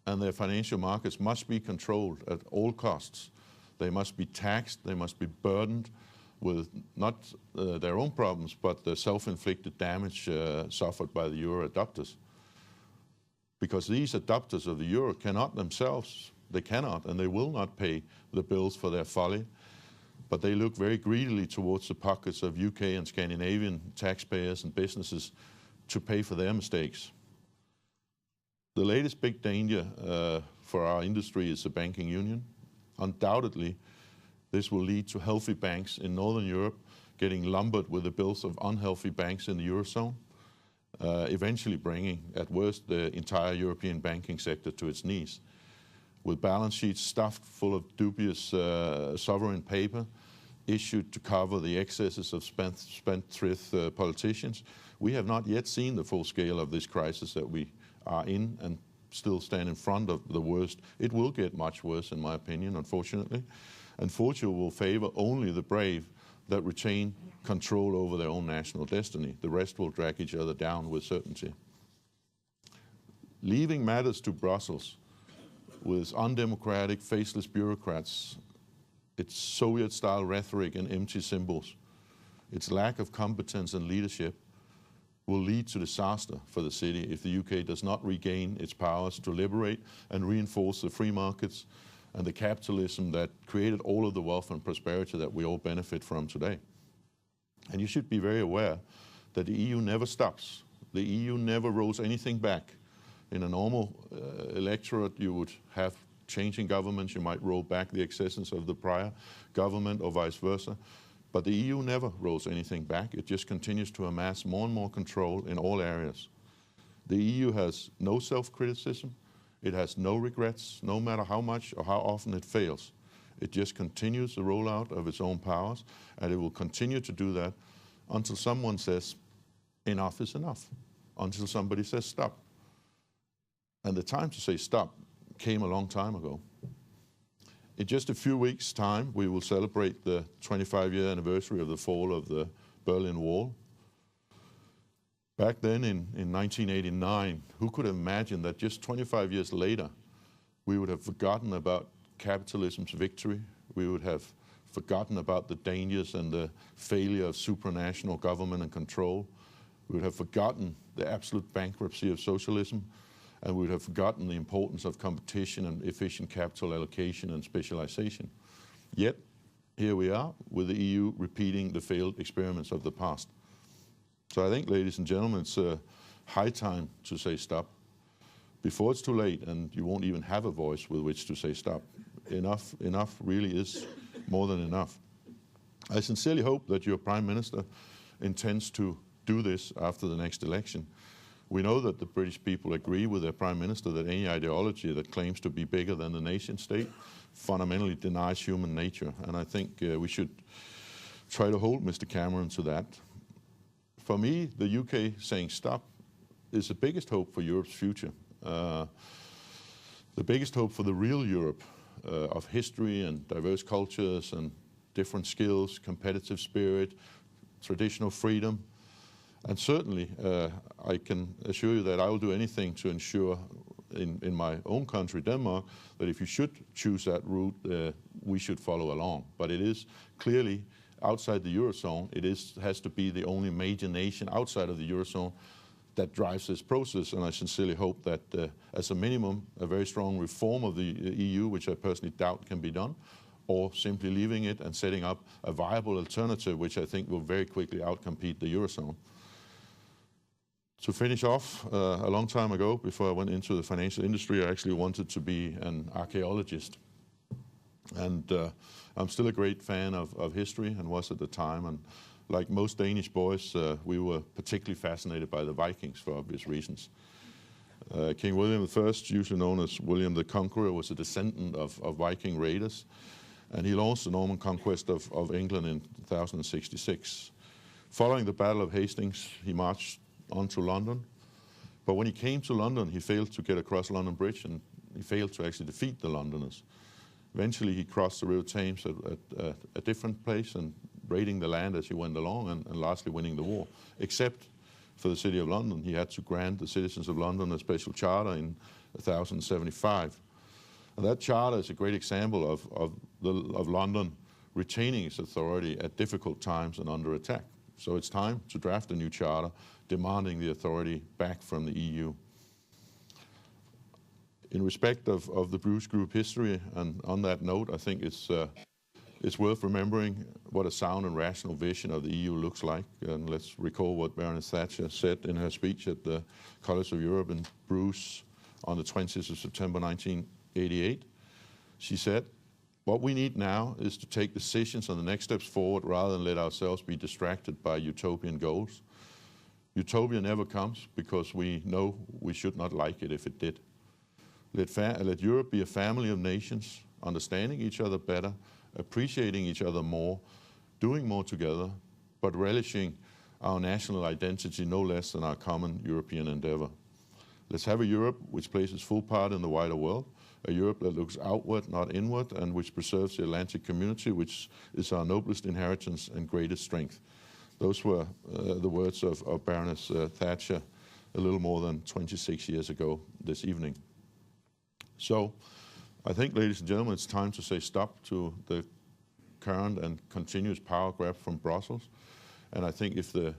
and their financial markets must be controlled at all costs. They must be taxed, they must be burdened with not their own problems, but the self-inflicted damage suffered by the euro adopters. Because these adopters of the euro cannot themselves, they cannot and they will not pay the bills for their folly, but they look very greedily towards the pockets of UK and Scandinavian taxpayers and businesses to pay for their mistakes. The latest big danger for our industry is the banking union. Undoubtedly, this will lead to healthy banks in Northern Europe getting lumbered with the bills of unhealthy banks in the Eurozone, eventually bringing, at worst, the entire European banking sector to its knees. With balance sheets stuffed full of dubious sovereign paper issued to cover the excesses of spendthrift politicians, we have not yet seen the full scale of this crisis that we are in and still stand in front of the worst. It will get much worse, in my opinion, unfortunately. And fortune will favor only the brave that retain control over their own national destiny. The rest will drag each other down with certainty. Leaving matters to Brussels with undemocratic, faceless bureaucrats, its Soviet-style rhetoric and empty symbols, its lack of competence and leadership, will lead to disaster for the city if the UK does not regain its powers to liberate and reinforce the free markets and the capitalism that created all of the wealth and prosperity that we all benefit from today. And you should be very aware that the EU never stops. The EU never rolls anything back. In a normal electorate, you would have changing governments. You might roll back the excesses of the prior government or vice versa. But the EU never rolls anything back. It just continues to amass more and more control in all areas. The EU has no self-criticism. It has no regrets, no matter how much or how often it fails. It just continues the rollout of its own powers, and it will continue to do that until someone says, enough is enough, until somebody says stop. And the time to say stop came a long time ago. In just a few weeks' time, we will celebrate the 25-year anniversary of the fall of the Berlin Wall. Back then, in 1989, who could imagine that just 25 years later, we would have forgotten about capitalism's victory? We would have forgotten about the dangers and the failure of supranational government and control. We would have forgotten the absolute bankruptcy of socialism, and we would have forgotten the importance of competition and efficient capital allocation and specialization. Yet, here we are, with the EU repeating the failed experiments of the past. So I think, ladies and gentlemen, it's high time to say stop. Before it's too late and you won't even have a voice with which to say stop. Enough really is more than enough. I sincerely hope that your Prime Minister intends to do this after the next election. We know that the British people agree with their Prime Minister that any ideology that claims to be bigger than the nation state fundamentally denies human nature. And I think we should try to hold Mr. Cameron to that. For me, the UK saying stop is the biggest hope for Europe's future. The biggest hope for the real Europe of history and diverse cultures and different skills, competitive spirit, traditional freedom. And certainly, I can assure you that I will do anything to ensure in my own country, Denmark, that if you should choose that route, we should follow along. But it is clearly outside the Eurozone. It has to be the only major nation outside of the Eurozone that drives this process. And I sincerely hope that, as a minimum, a very strong reform of the EU, which I personally doubt can be done, or simply leaving it and setting up a viable alternative, which I think will very quickly outcompete the Eurozone. To finish off, a long time ago, before I went into the financial industry, I actually wanted to be an archaeologist. And I'm still a great fan of history and was at the time. And like most Danish boys, we were particularly fascinated by the Vikings for obvious reasons. King William I, usually known as William the Conqueror, was a descendant of Viking raiders. And he launched the Norman conquest of England in 1066. Following the Battle of Hastings, he marched on to London. But when he came to London, he failed to get across London Bridge, and he failed to actually defeat the Londoners. Eventually, he crossed the River Thames at a different place and raiding the land as he went along and lastly winning the war. Except for the City of London, he had to grant the citizens of London a special charter in 1075. And that charter is a great example of London retaining its authority at difficult times and under attack. So it's time to draft a new charter demanding the authority back from the EU. In respect of the Bruges Group history, and on that note, I think it's worth remembering what a sound and rational vision of the EU looks like. And let's recall what Baroness Thatcher said in her speech at the College of Europe in Bruges on the 20th of September 1988. She said, "What we need now is to take decisions on the next steps forward rather than let ourselves be distracted by utopian goals. Utopia never comes because we know we should not like it if it did. Let Europe be a family of nations, understanding each other better, appreciating each other more, doing more together, but relishing our national identity no less than our common European endeavor. Let's have a Europe which plays its full part in the wider world, a Europe that looks outward, not inward, and which preserves the Atlantic community, which is our noblest inheritance and greatest strength." Those were the words of Baroness Thatcher a little more than 26 years ago this evening. So I think, ladies and gentlemen, it's time to say stop to the current and continuous power grab from Brussels. And I think if the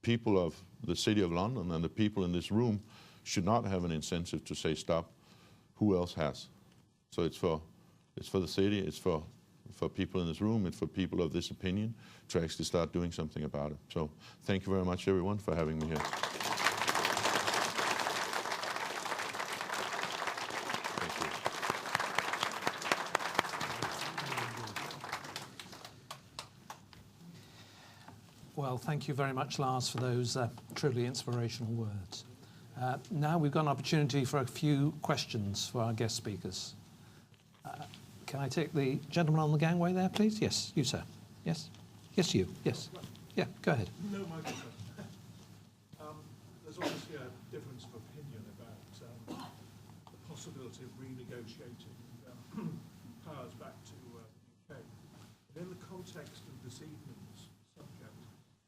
people of the City of London and the people in this room should not have an incentive to say stop, who else has? So it's for the city, it's for for people in this room and for people of this opinion to actually start doing something about it. So thank you very much, everyone, for having me here. Well, thank you very much, Lars, for those truly inspirational words. Now we've got an opportunity for a few questions for our guest speakers. Can I take the gentleman on the gangway there, please? Yes, you, sir. Yes? Yes, you. Yes. Yeah, go ahead. No microphone. There's obviously a difference of opinion about the possibility of renegotiating powers back to the UK. And in the context of this evening's subject,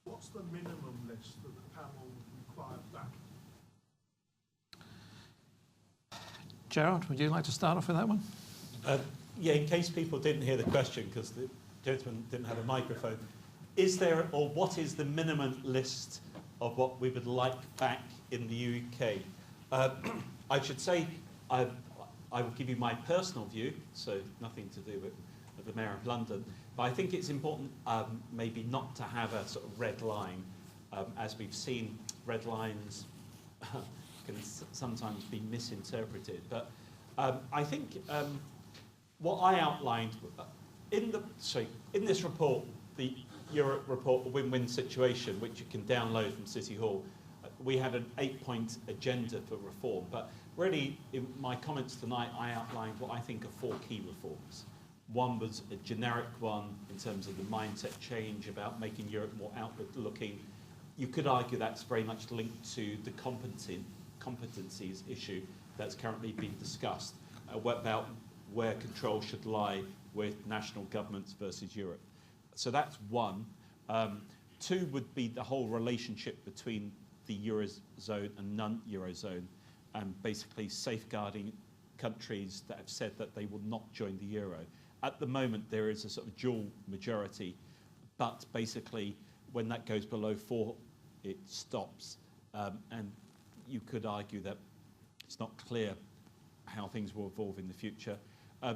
what's the minimum list that the panel would require back? Gerard, would you like to start off with that one? Yeah, in case people didn't hear the question, because the gentleman didn't have a microphone, is there, or what is the minimum list of what we would like back in the UK? I should say, I will give you my personal view, so nothing to do with the Mayor of London, but I think it's important maybe not to have a sort of red line. As we've seen, red lines can sometimes be misinterpreted. But I think what I outlined in this report, the Europe report, the win-win situation, which you can download from City Hall, we had an 8-point agenda for reform. But really, in my comments tonight, I outlined what I think are 4 key reforms. One was a generic one in terms of the mindset change about making Europe more outward-looking. You could argue that's very much linked to the competencies issue that's currently being discussed, about where control should lie with national governments versus Europe. So that's one. 2 would be the whole relationship between the Eurozone and non-Eurozone, and basically safeguarding countries that have said that they will not join the Euro. At the moment, there is a sort of dual majority, but basically when that goes below 4, it stops. And you could argue that it's not clear how things will evolve in the future.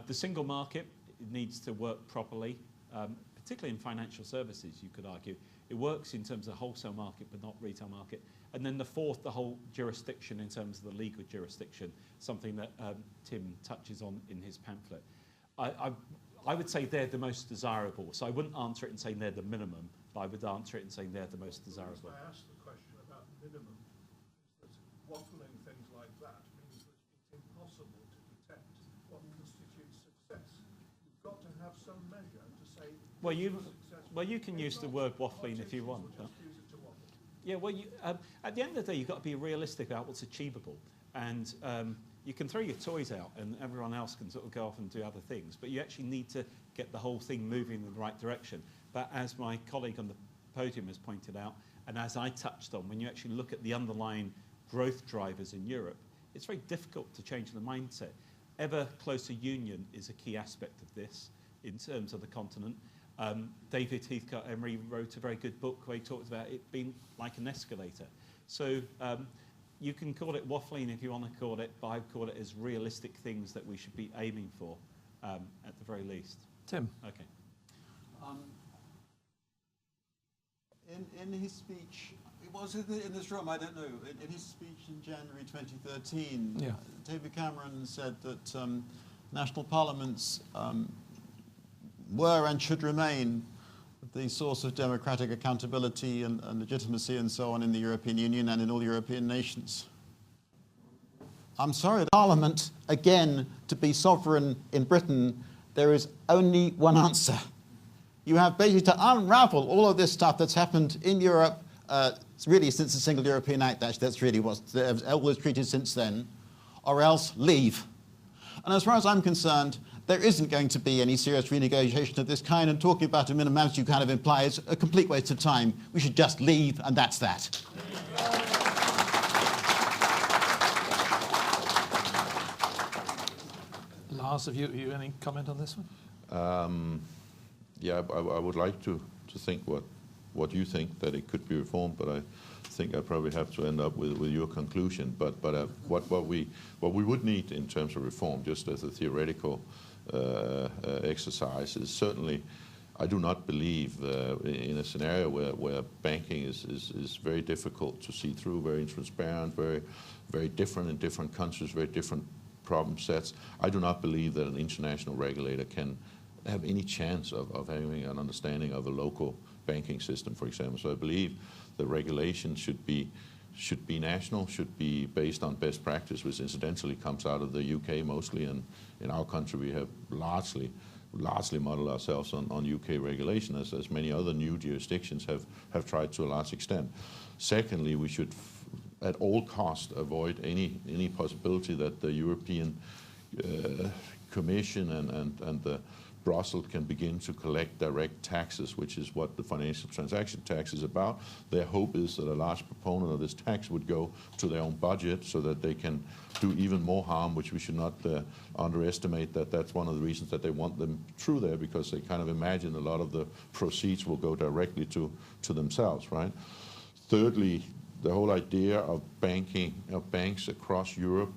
The single market needs to work properly, particularly in financial services, you could argue. It works in terms of wholesale market, but not retail market. And then the 4th, the whole jurisdiction in terms of the legal jurisdiction, something that Tim touches on in his pamphlet. I would say they're the most desirable. So I wouldn't answer it and say they're the minimum, but I would answer it and say they're the most desirable. I asked the question about minimum, is that waffling things like that means that it's impossible to detect what constitutes success. You've got to have some measure to say. Well, you can use the word waffling if you want. Yeah, well, at the end of the day, you've got to be realistic about what's achievable. And you can throw your toys out and everyone else can sort of go off and do other things, but you actually need to get the whole thing moving in the right direction. But as my colleague on the podium has pointed out, and as I touched on, when you actually look at the underlying growth drivers in Europe, it's very difficult to change the mindset. Ever closer union is a key aspect of this in terms of the continent. David Heathcote-Emery wrote a very good book where he talked about it being like an escalator. So you can call it waffling if you want to call it, but I call it as realistic things that we should be aiming for at the very least. Tim. Okay. In his speech, it was in this room, I don't know, in his speech in January 2013, yeah. David Cameron said that national parliaments were and should remain the source of democratic accountability and legitimacy and so on in the European Union and in all European nations. I'm sorry, Parliament, again, to be sovereign in Britain, there is only one answer. You have basically to unravel all of this stuff that's happened in Europe, really since the Single European Act, actually, that's really what all was treated since then, or else leave. And as far as I'm concerned, there isn't going to be any serious renegotiation of this kind, and talking about a minimum as you kind of imply is a complete waste of time. We should just leave, and that's that. Lars, have you any comment on this one? Yeah, I would like to think what you think, that it could be reformed, but I think I probably have to end up with your conclusion. But what we would need in terms of reform, just as a theoretical exercises. Certainly, I do not believe in a scenario where banking is very difficult to see through, very transparent, very different in different countries, very different problem sets. I do not believe that an international regulator can have any chance of having an understanding of a local banking system, for example. So I believe the regulation should be national, should be based on best practice, which incidentally comes out of the UK mostly, and in our country we have largely modeled ourselves on UK regulation, as many other new jurisdictions have tried to a large extent. Secondly, we should at all costs avoid any possibility that the European Commission and the Brussels can begin to collect direct taxes, which is what the financial transaction tax is about. Their hope is that a large proponent of this tax would go to their own budget so that they can do even more harm, which we should not underestimate. That's one of the reasons that they want them through there, because they kind of imagine a lot of the proceeds will go directly to themselves, right? Thirdly, the whole idea of banks across Europe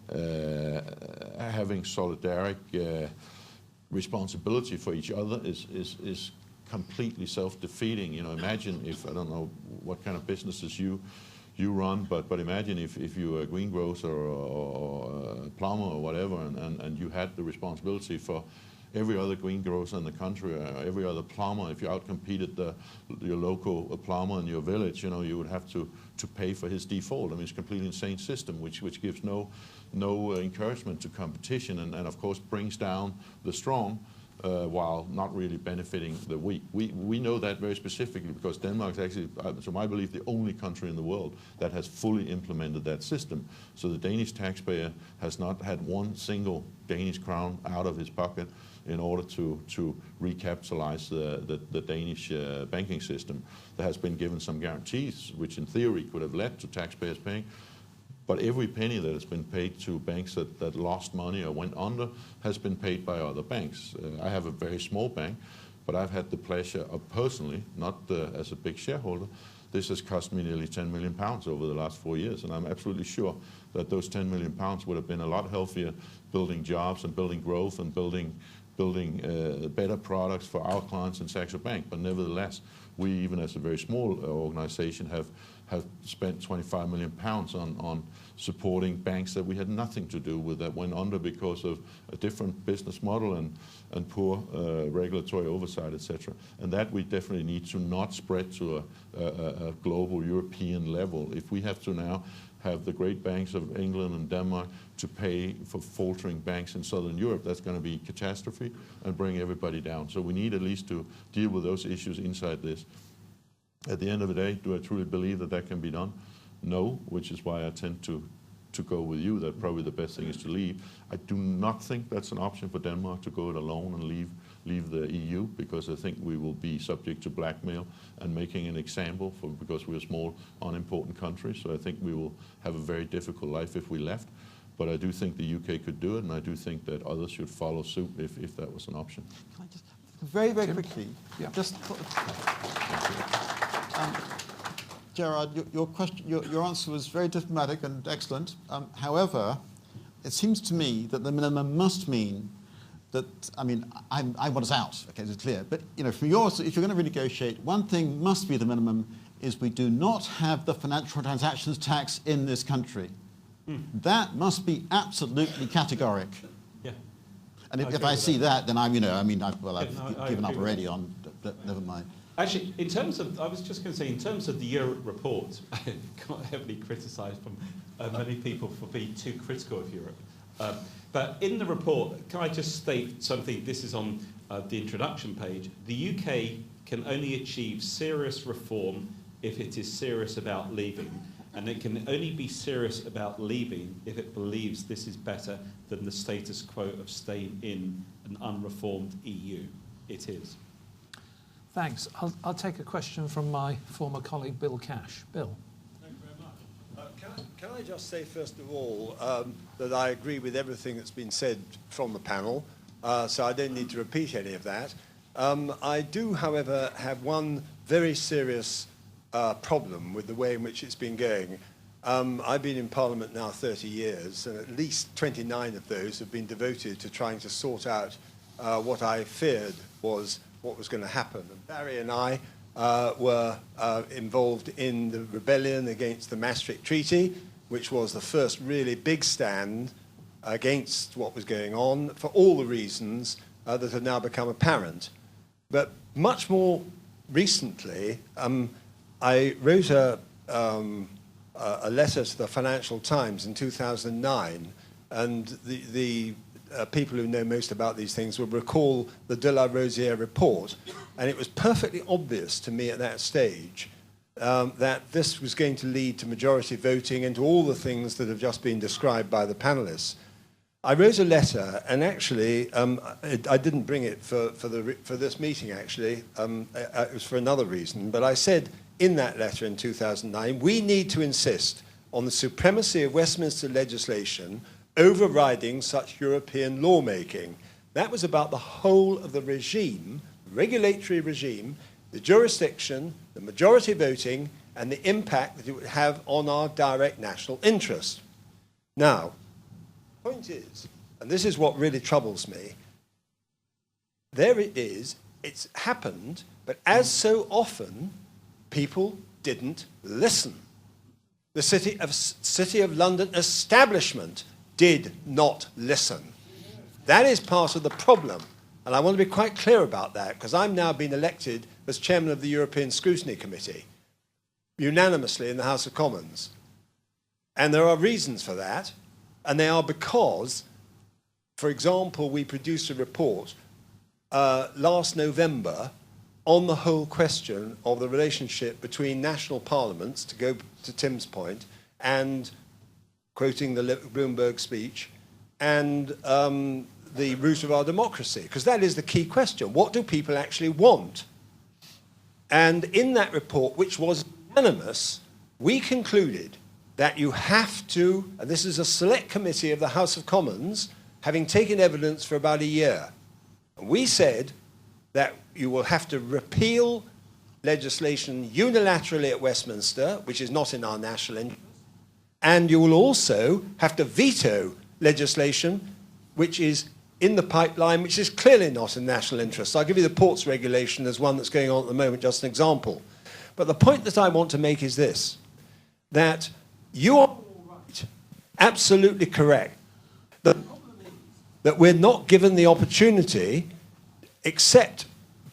having solidaric responsibility for each other is completely self-defeating. You know, imagine if, I don't know what kind of businesses you run, but imagine if you were a greengrocer or a plumber or whatever, and you had the responsibility for every other greengrocer in the country, or every other plumber. If you outcompeted your local plumber in your village, you know, you would have to pay for his default. I mean, it's a completely insane system, which gives no encouragement to competition, and of course brings down the strong while not really benefiting the weak. We know that very specifically because Denmark is actually, to my belief, the only country in the world that has fully implemented that system. So the Danish taxpayer has not had one single Danish crown out of his pocket in order to recapitalize the Danish banking system. There has been given some guarantees, which in theory could have led to taxpayers paying. But every penny that has been paid to banks that lost money or went under has been paid by other banks. I have a very small bank, but I've had the pleasure of personally, not as a big shareholder, this has cost me nearly £10 million over the last 4 years, and I'm absolutely sure that those £10 million would have been a lot healthier building jobs and building growth and building better products for our clients in Saxo Bank. But nevertheless, we, even as a very small organization, have spent £25 million on supporting banks that we had nothing to do with, that went under because of a different business model and poor regulatory oversight, etc. And that we definitely need to not spread to a global European level. If we have to now have the great banks of England and Denmark to pay for faltering banks in Southern Europe, that's going to be catastrophe and bring everybody down. So we need at least to deal with those issues inside this. At the end of the day, do I truly believe that that can be done? No, which is why I tend to go with you, that probably the best thing is to leave. I do not think that's an option for Denmark, to go it alone and leave the EU, because I think we will be subject to blackmail and making an example because we're a small, unimportant country. So I think we will have a very difficult life if we left. But I do think the UK could do it, and I do think that others should follow suit if that was an option. Can I just, very, very quickly, just... Gerard, your answer was very diplomatic and excellent. However, it seems to me that the minimum must mean that, I mean, I want us out, okay, it's clear. But, you know, from yours, if you're going to renegotiate, one thing must be the minimum is we do not have the financial transactions tax in this country. That must be absolutely categoric. Yeah. And if I see that, then I've given up already on, never mind. Actually, in terms of, I was just going to say, in terms of the Europe report, I got heavily criticised from many people for being too critical of Europe. But in the report, can I just state something? This is on the introduction page. The UK can only achieve serious reform if it is serious about leaving. And it can only be serious about leaving if it believes this is better than the status quo of staying in an unreformed EU. It is. Thanks. I'll take a question from my former colleague, Bill Cash. Bill. Thank you very much. Can I just say, first of all, that I agree with everything that's been said from the panel, so I don't need to repeat any of that. I do, however, have one very serious problem with the way in which it's been going. I've been in Parliament now 30 years, and at least 29 of those have been devoted to trying to sort out what I feared was what was going to happen. And Barry and I were involved in the rebellion against the Maastricht Treaty, which was the first really big stand against what was going on for all the reasons that have now become apparent. But much more recently, I wrote a letter to the Financial Times in 2009, and the people who know most about these things will recall the de la Rosière report, and it was perfectly obvious to me at that stage that this was going to lead to majority voting and to all the things that have just been described by the panelists. I wrote a letter, and actually, I didn't bring it for this meeting, actually. It was for another reason. But I said in that letter in 2009, we need to insist on the supremacy of Westminster legislation overriding such European lawmaking. That was about the whole of the regime, regulatory regime, the jurisdiction, the majority voting, and the impact that it would have on our direct national interest. Now, the point is, and this is what really troubles me, there it is, it's happened, but as so often, people didn't listen. The City of London establishment did not listen. That is part of the problem, and I want to be quite clear about that, because I'm now been elected as chairman of the European Scrutiny Committee, unanimously in the House of Commons. And there are reasons for that. And they are because, for example, we produced a report last November on the whole question of the relationship between national parliaments, to go to Tim's point, and quoting the Bloomberg speech, and the root of our democracy, because that is the key question. What do people actually want? And in that report, which was unanimous, we concluded that you have to, and this is a select committee of the House of Commons, having taken evidence for about a year. And we said that you will have to repeal legislation unilaterally at Westminster, which is not in our national interest, and you will also have to veto legislation which is in the pipeline, which is clearly not in national interest. So I'll give you the ports regulation as one that's going on at the moment, just an example. But the point that I want to make is this, that you are all right, absolutely correct. The problem is that we're not given the opportunity, except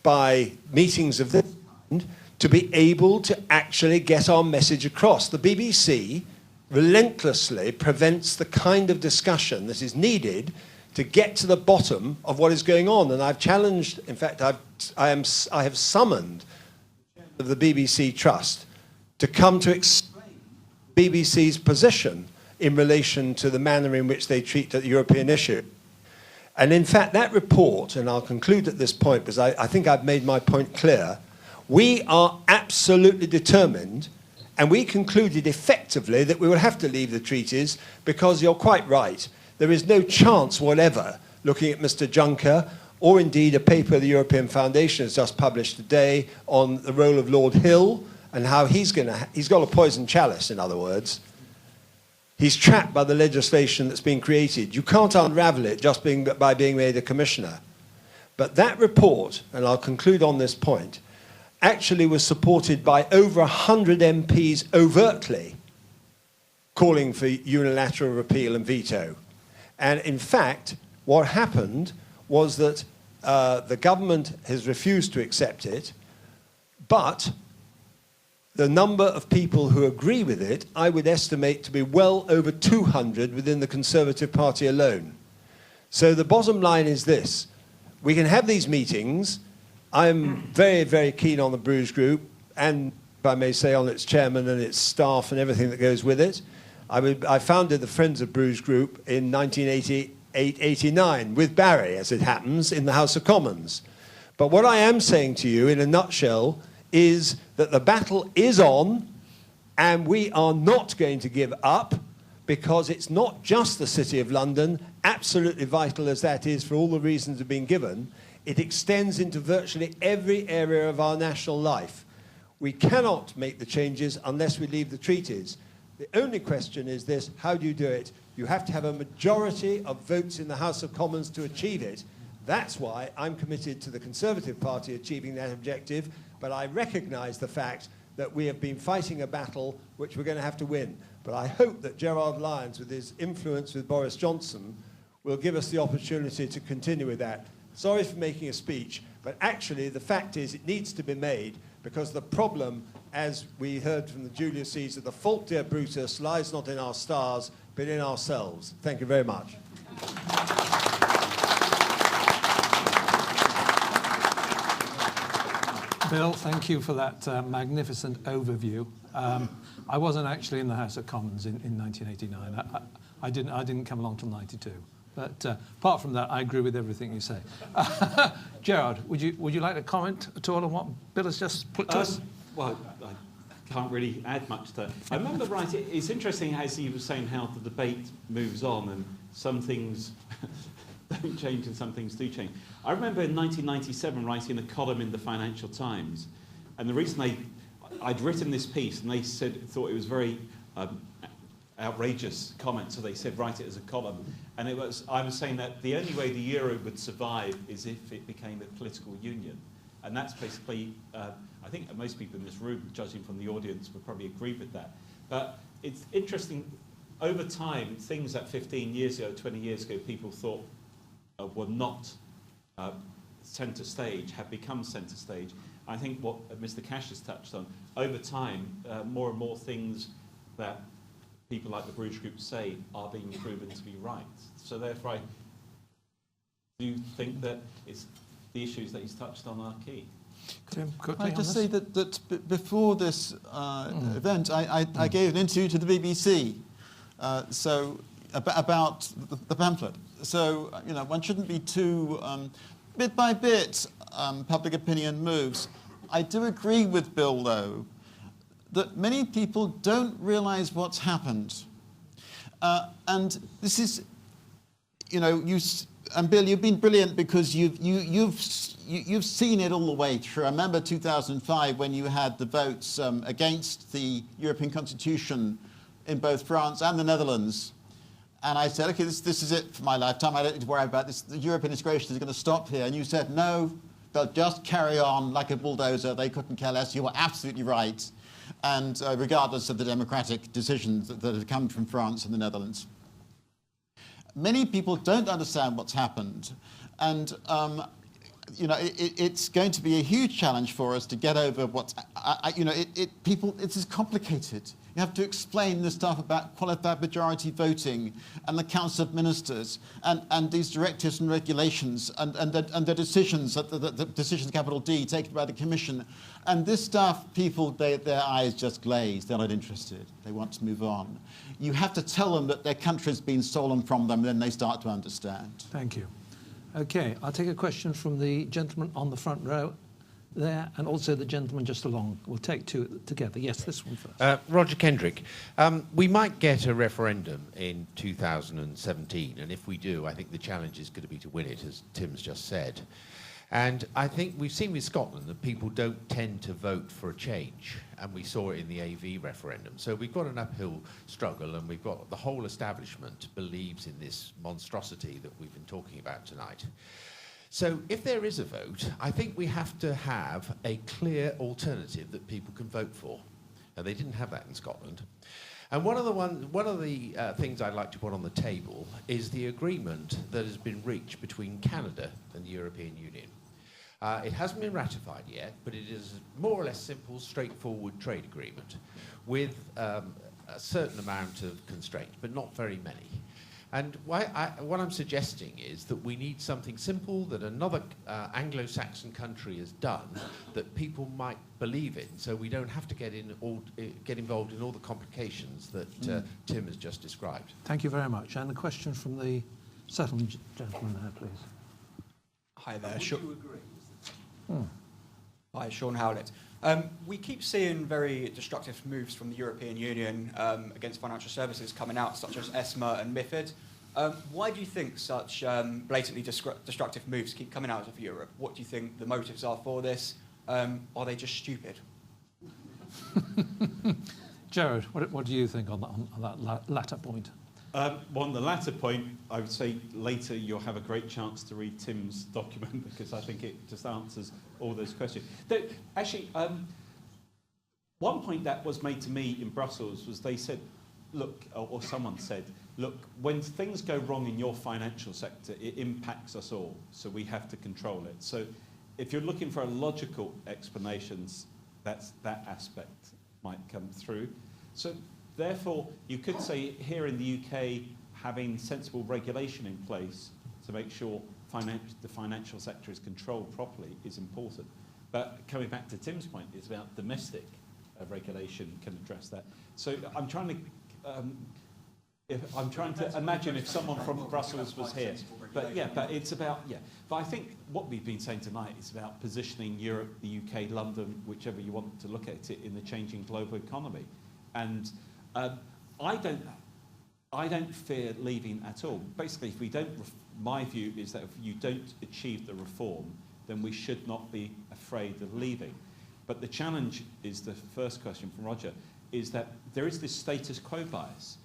by meetings of this kind, to be able to actually get our message across. The BBC relentlessly prevents the kind of discussion that is needed to get to the bottom of what is going on. And I've challenged, in fact, I have summoned the BBC Trust to come to explain BBC's position in relation to the manner in which they treat the European issue. And in fact, that report, and I'll conclude at this point because I think I've made my point clear, we are absolutely determined, and we concluded effectively that we would have to leave the treaties because you're quite right. There is no chance whatever, looking at Mr. Juncker, or indeed a paper the European Foundation has just published today on the role of Lord Hill, and how he's got a poison chalice, in other words. He's trapped by the legislation that's been created. You can't unravel it just by being made a commissioner. But that report, and I'll conclude on this point, actually was supported by over 100 MPs overtly calling for unilateral repeal and veto. And in fact, what happened was that the government has refused to accept it, but the number of people who agree with it, I would estimate to be well over 200 within the Conservative Party alone. So the bottom line is this. We can have these meetings. I'm very, very keen on the Bruges Group, and if I may say, on its chairman and its staff and everything that goes with it. I founded the Friends of Bruges Group in 1988-89 with Barry, as it happens, in the House of Commons. But what I am saying to you, in a nutshell, is that the battle is on, and we are not going to give up, because it's not just the City of London, absolutely vital as that is for all the reasons that have been given. It extends into virtually every area of our national life. We cannot make the changes unless we leave the treaties. The only question is this: how do you do it? You have to have a majority of votes in the House of Commons to achieve it. That's why I'm committed to the Conservative Party achieving that objective, but I recognise the fact that we have been fighting a battle which we're going to have to win. But I hope that Gerard Lyons, with his influence with Boris Johnson, will give us the opportunity to continue with that. Sorry for making a speech, but actually the fact is it needs to be made, because the problem, as we heard from the Julius Caesar, the fault, dear Brutus, lies not in our stars, but in ourselves. Thank you very much. Bill, thank you for that magnificent overview. I wasn't actually in the House of Commons in 1989. I didn't come along till 92. But apart from that, I agree with everything you say. Gerard, would you like to comment at all on what Bill has just put to us? Well, I can't really add much to that. I remember it's interesting as he was saying how the debate moves on and some things don't change and some things do change. I remember in 1997 writing a column in the Financial Times, and the reason I'd written this piece, and they thought it was very outrageous comment, so they said write it as a column. And I was saying that the only way the euro would survive is if it became a political union, and that's basically. I think most people in this room, judging from the audience, would probably agree with that. But it's interesting. Over time, things that 15 years ago, 20 years ago, people thought were not centre stage have become centre stage. I think what Mr. Cash has touched on, over time, more and more things that people like the Bruges Group say are being proven to be right. So therefore, I do think that the issues that he's touched on are key. Tim, I'd just say that before this event, I gave an interview to the BBC about the pamphlet. So, one shouldn't be too, bit by bit, public opinion moves. I do agree with Bill, though, that many people don't realise what's happened. And this is, and Bill, you've been brilliant because you've seen it all the way through. I remember 2005 when you had the votes against the European Constitution in both France and the Netherlands. And I said, okay, this is it for my lifetime. I don't need to worry about this. The European integration is going to stop here. And you said, no, they'll just carry on like a bulldozer. They couldn't care less. You were absolutely right. And regardless of the democratic decisions that have come from France and the Netherlands. Many people don't understand what's happened. And, it's going to be a huge challenge for us to get over what's, it's complicated. You have to explain the stuff about qualified majority voting and the Council of Ministers and these directives and regulations and the decisions, the decisions, capital D, taken by the Commission. And this stuff, people, their eyes just glaze. They're not interested. They want to move on. You have to tell them that their country's been stolen from them, then they start to understand. Thank you. OK, I'll take a question from the gentleman on the front row there, and also the gentleman just along. We'll take two together. Yes, this one first. Roger Kendrick. We might get a referendum in 2017, and if we do, I think the challenge is going to be to win it, as Tim's just said. And I think we've seen with Scotland that people don't tend to vote for a change, and we saw it in the AV referendum. So we've got an uphill struggle, and we've got the whole establishment believes in this monstrosity that we've been talking about tonight. So if there is a vote, I think we have to have a clear alternative that people can vote for. Now, they didn't have that in Scotland. And one of the things I'd like to put on the table is the agreement that has been reached between Canada and the European Union. It hasn't been ratified yet, but it is a more or less simple, straightforward trade agreement with a certain amount of constraint, but not very many. And what I'm suggesting is that we need something simple that another Anglo-Saxon country has done that people might believe in, so we don't have to get involved in all the complications that Tim has just described. Thank you very much. And the question from the second gentleman there, please. Hi there. Would you agree? Hi, Sean Howlett. We keep seeing very destructive moves from the European Union against financial services coming out, such as ESMA and MiFID. Why do you think such blatantly destructive moves keep coming out of Europe? What do you think the motives are for this? Are they just stupid? Gerard, what do you think on that latter point? Well, on the latter point, I would say later you'll have a great chance to read Tim's document because I think it just answers all those questions. Actually, one point that was made to me in Brussels was they said, look, or someone said, look, when things go wrong in your financial sector, it impacts us all, so we have to control it. So if you're looking for a logical explanations, that aspect might come through. So therefore, you could say here in the UK, having sensible regulation in place to make sure the financial sector is controlled properly is important. But coming back to Tim's point, it's about domestic regulation can address that. So I'm trying to imagine if someone from Brussels was here. But yeah, but it's about, yeah. But I think what we've been saying tonight is about positioning Europe, the UK, London, whichever you want to look at it, in the changing global economy. And I don't fear leaving at all. Basically, if we don't, my view is that if you don't achieve the reform, then we should not be afraid of leaving. But the challenge is, the first question from Roger, is that there is this status quo bias.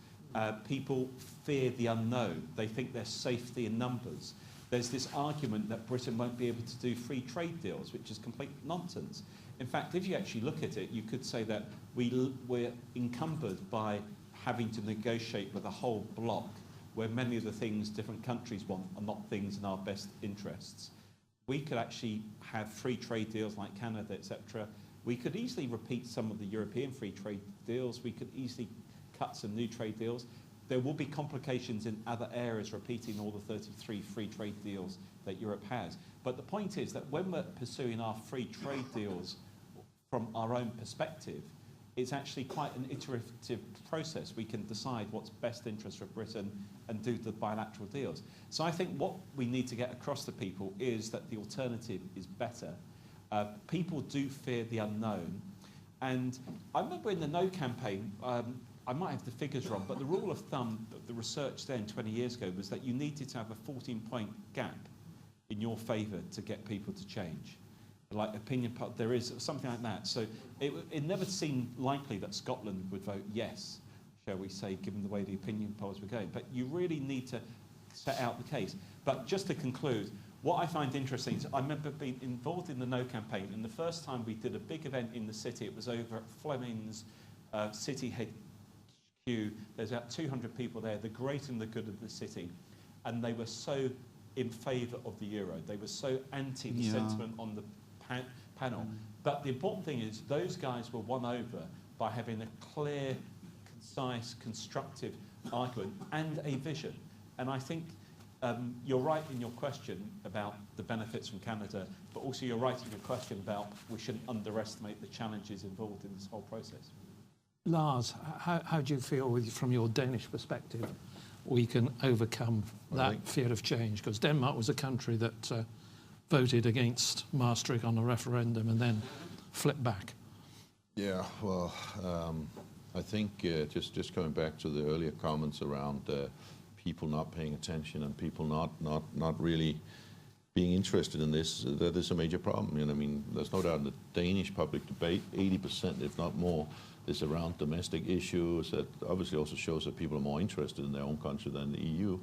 People fear the unknown. They think there's safety in numbers. There's this argument that Britain won't be able to do free trade deals, which is complete nonsense. In fact, if you actually look at it, you could say that we're encumbered by having to negotiate with a whole bloc where many of the things different countries want are not things in our best interests. We could actually have free trade deals like Canada, etc. We could easily repeat some of the European free trade deals. We could easily cut some new trade deals. There will be complications in other areas repeating all the 33 free trade deals that Europe has. But the point is that when we're pursuing our free trade deals from our own perspective, it's actually quite an iterative process. We can decide what's best interest for Britain and do the bilateral deals. So I think what we need to get across to people is that the alternative is better. People do fear the unknown. And I remember in the No campaign, I might have the figures wrong, but the rule of thumb, the research then 20 years ago, was that you needed to have a 14-point gap in your favour to get people to change. Like opinion, there is something like that. So it never seemed likely that Scotland would vote yes, shall we say, given the way the opinion polls were going. But you really need to set out the case. But just to conclude, what I find interesting is I remember being involved in the No campaign, and the first time we did a big event in the city, it was over at Fleming's City HQ. There's about 200 people there, the great and the good of the city, and they were so in favour of the euro. They were so anti the sentiment on the panel. But the important thing is those guys were won over by having a clear, concise, constructive argument and a vision. And I think you're right in your question about the benefits from Canada, but also you're right in your question about we shouldn't underestimate the challenges involved in this whole process. Lars, how do you feel, from your Danish perspective, we can overcome that fear of change? Because Denmark was a country that voted against Maastricht on a referendum and then flipped back. Yeah, well, I think just coming back to the earlier comments around people not paying attention and people not really being interested in this, that is a major problem. You know, I mean, there's no doubt in the Danish public debate, 80%, if not more, is around domestic issues. That obviously also shows that people are more interested in their own country than the EU.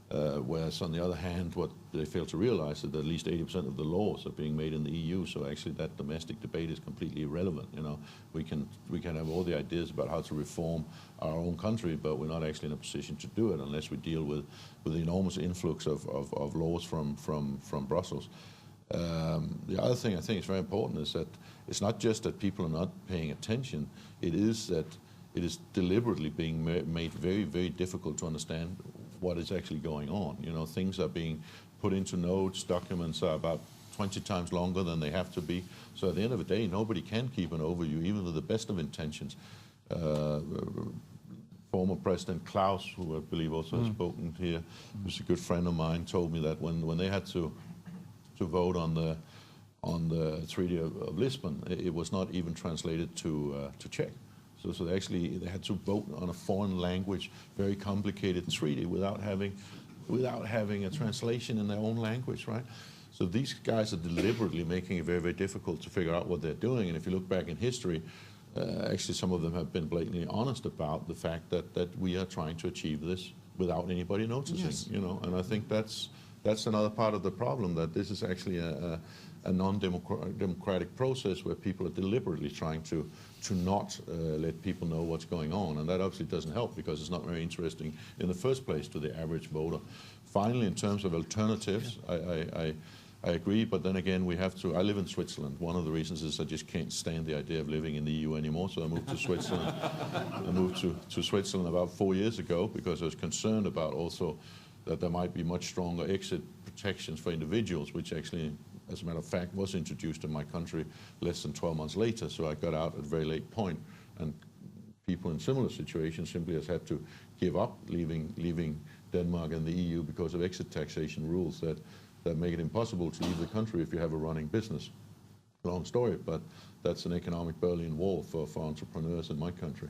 Whereas on the other hand, what they fail to realize is that at least 80% of the laws are being made in the EU. So actually, that domestic debate is completely irrelevant. You know, we can have all the ideas about how to reform our own country, but we're not actually in a position to do it unless we deal with the enormous influx of laws from Brussels. The other thing I think is very important is that it's not just that people are not paying attention. It is that it is deliberately being made very, very difficult to understand what is actually going on. You know, things are being put into notes, documents are about 20 times longer than they have to be. So at the end of the day, nobody can keep an overview, even with the best of intentions. Former President Klaus, who I believe also has spoken here, who's a good friend of mine, told me that when they had to vote on the Treaty of Lisbon, it was not even translated to Czech. So they had to vote on a foreign language, very complicated treaty without having a translation in their own language, right? So these guys are deliberately making it very, very difficult to figure out what they're doing. And if you look back in history, actually some of them have been blatantly honest about the fact that we are trying to achieve this without anybody noticing. Yes. You know, and I think that's another part of the problem, that this is actually a non-democratic process where people are deliberately trying to not let people know what's going on, and that obviously doesn't help because it's not very interesting in the first place to the average voter. Finally, in terms of alternatives, I agree, but then again, we have to. I live in Switzerland. One of the reasons is I just can't stand the idea of living in the EU anymore, so I moved to Switzerland. I moved to Switzerland about 4 years ago because I was concerned about also that there might be much stronger exit protections for individuals, which actually, as a matter of fact, was introduced in my country less than 12 months later, so I got out at a very late point, and people in similar situations simply has had to give up leaving Denmark and the EU because of exit taxation rules that make it impossible to leave the country if you have a running business. Long story, but that's an economic Berlin Wall for entrepreneurs in my country.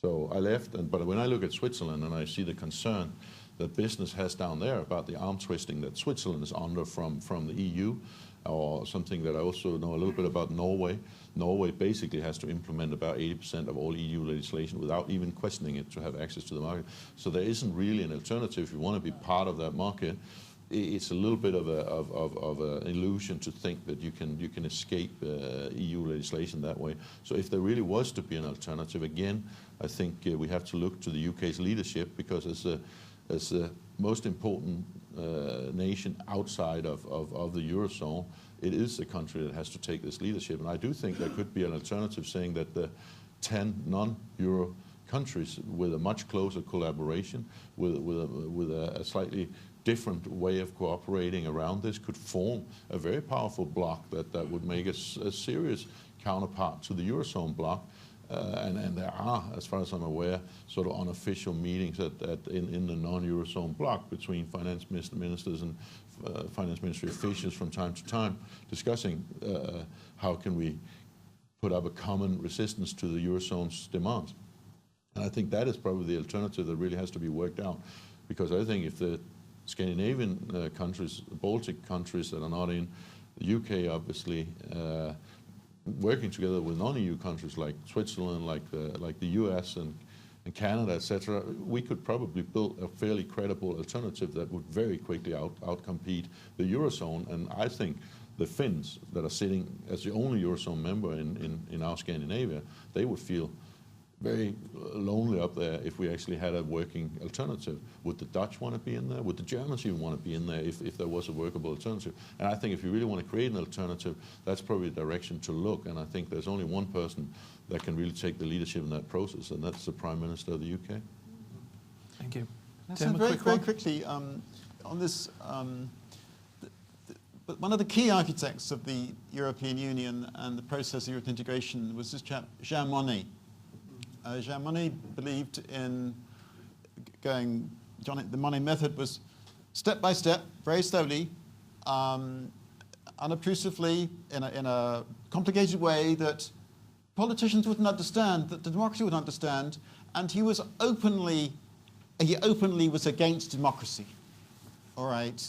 So I left, but when I look at Switzerland and I see the concern that business has down there about the arm twisting that Switzerland is under from the EU, or something that I also know a little bit about Norway. Norway basically has to implement about 80% of all EU legislation without even questioning it to have access to the market. So there isn't really an alternative if you want to be part of that market. It's a little bit of an illusion to think that you can escape EU legislation that way. So if there really was to be an alternative, again, I think we have to look to the UK's leadership, because as the most important nation outside of the Eurozone, it is the country that has to take this leadership. And I do think there could be an alternative, saying that the 10 non-Euro countries with a much closer collaboration, with a slightly different way of cooperating around this, could form a very powerful bloc that would make a serious counterpart to the Eurozone bloc. And there are, as far as I'm aware, sort of unofficial meetings in the non-Eurozone bloc between finance ministers and finance ministry officials from time to time, discussing how can we put up a common resistance to the Eurozone's demands. And I think that is probably the alternative that really has to be worked out, because I think if the Scandinavian countries, the Baltic countries that are not in, the UK obviously, working together with non-EU countries like Switzerland, like the US and Canada, etc., we could probably build a fairly credible alternative that would very quickly outcompete the Eurozone. And I think the Finns that are sitting as the only Eurozone member in our Scandinavia, they would feel very lonely up there if we actually had a working alternative. Would the Dutch want to be in there? Would the Germans even want to be in there if there was a workable alternative? And I think if you really want to create an alternative, that's probably the direction to look. And I think there's only one person that can really take the leadership in that process, and that's the Prime Minister of the UK. Thank you. So very quickly, on this, but one of the key architects of the European Union and the process of European integration was this chap, Jean Monnet. Jean Monnet believed in the Monnet method was step by step, very slowly, unobtrusively, in a complicated way that politicians wouldn't understand, that the democracy would understand, and he openly was against democracy. All right.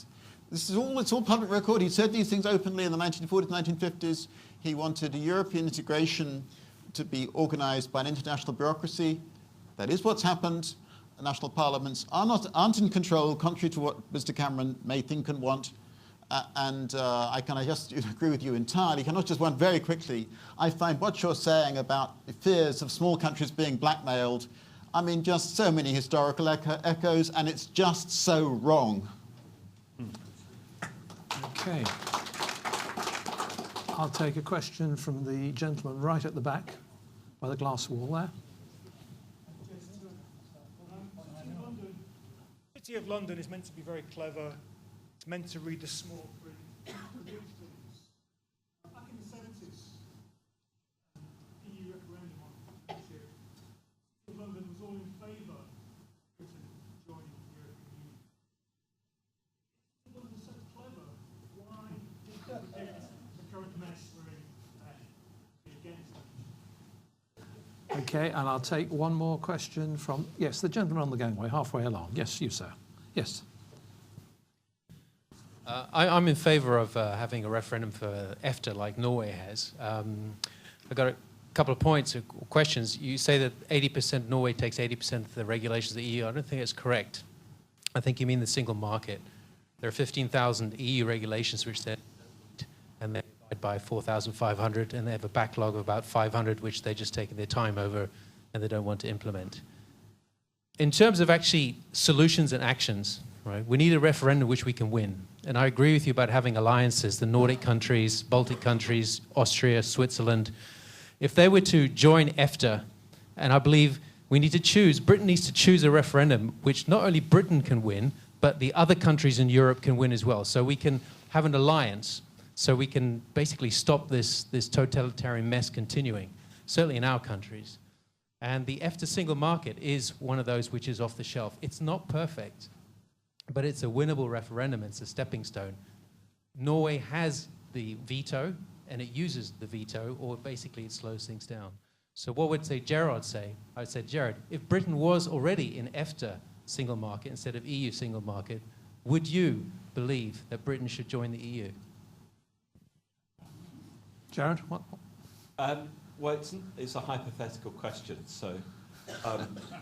It's all public record. He said these things openly in the 1940s, 1950s. He wanted a European integration to be organised by an international bureaucracy. That is what's happened. National parliaments aren't in control, contrary to what Mr. Cameron may think and want. I just agree with you entirely. Can I just one very quickly? I find what you're saying about the fears of small countries being blackmailed, I mean, just so many historical echoes, and it's just so wrong. Okay. I'll take a question from the gentleman right at the back by the glass wall there. The City of London is meant to be very clever. It's meant to read the small print. Back in the 70s, EU referendum on membership, London was all in favour of Britain joining the European Union. London is so clever. Why did they predict the current mess we're in be against it? Okay, and I'll take one more question from, yes, the gentleman on the gangway, halfway along. Yes, you, sir. Yes. I'm in favour of having a referendum for EFTA like Norway has. I've got a couple of points or questions. You say that 80% Norway takes 80% of the regulations of the EU. I don't think that's correct. I think you mean the single market. There are 15,000 EU regulations which they and they divide by 4,500, and they have a backlog of about 500 which they're just taking their time over and they don't want to implement. In terms of actually solutions and actions, right, we need a referendum which we can win. And I agree with you about having alliances, the Nordic countries, Baltic countries, Austria, Switzerland. If they were to join EFTA, and I believe we need to choose, Britain needs to choose a referendum which not only Britain can win, but the other countries in Europe can win as well. So we can have an alliance, so we can basically stop this totalitarian mess continuing, certainly in our countries. And the EFTA single market is one of those which is off the shelf. It's not perfect, but it's a winnable referendum. It's a stepping stone. Norway has the veto, and it uses the veto, or basically it slows things down. So what would Gerard say? I would say, Gerard, if Britain was already in EFTA single market instead of EU single market, would you believe that Britain should join the EU? Gerard, what? Well, it's a hypothetical question, so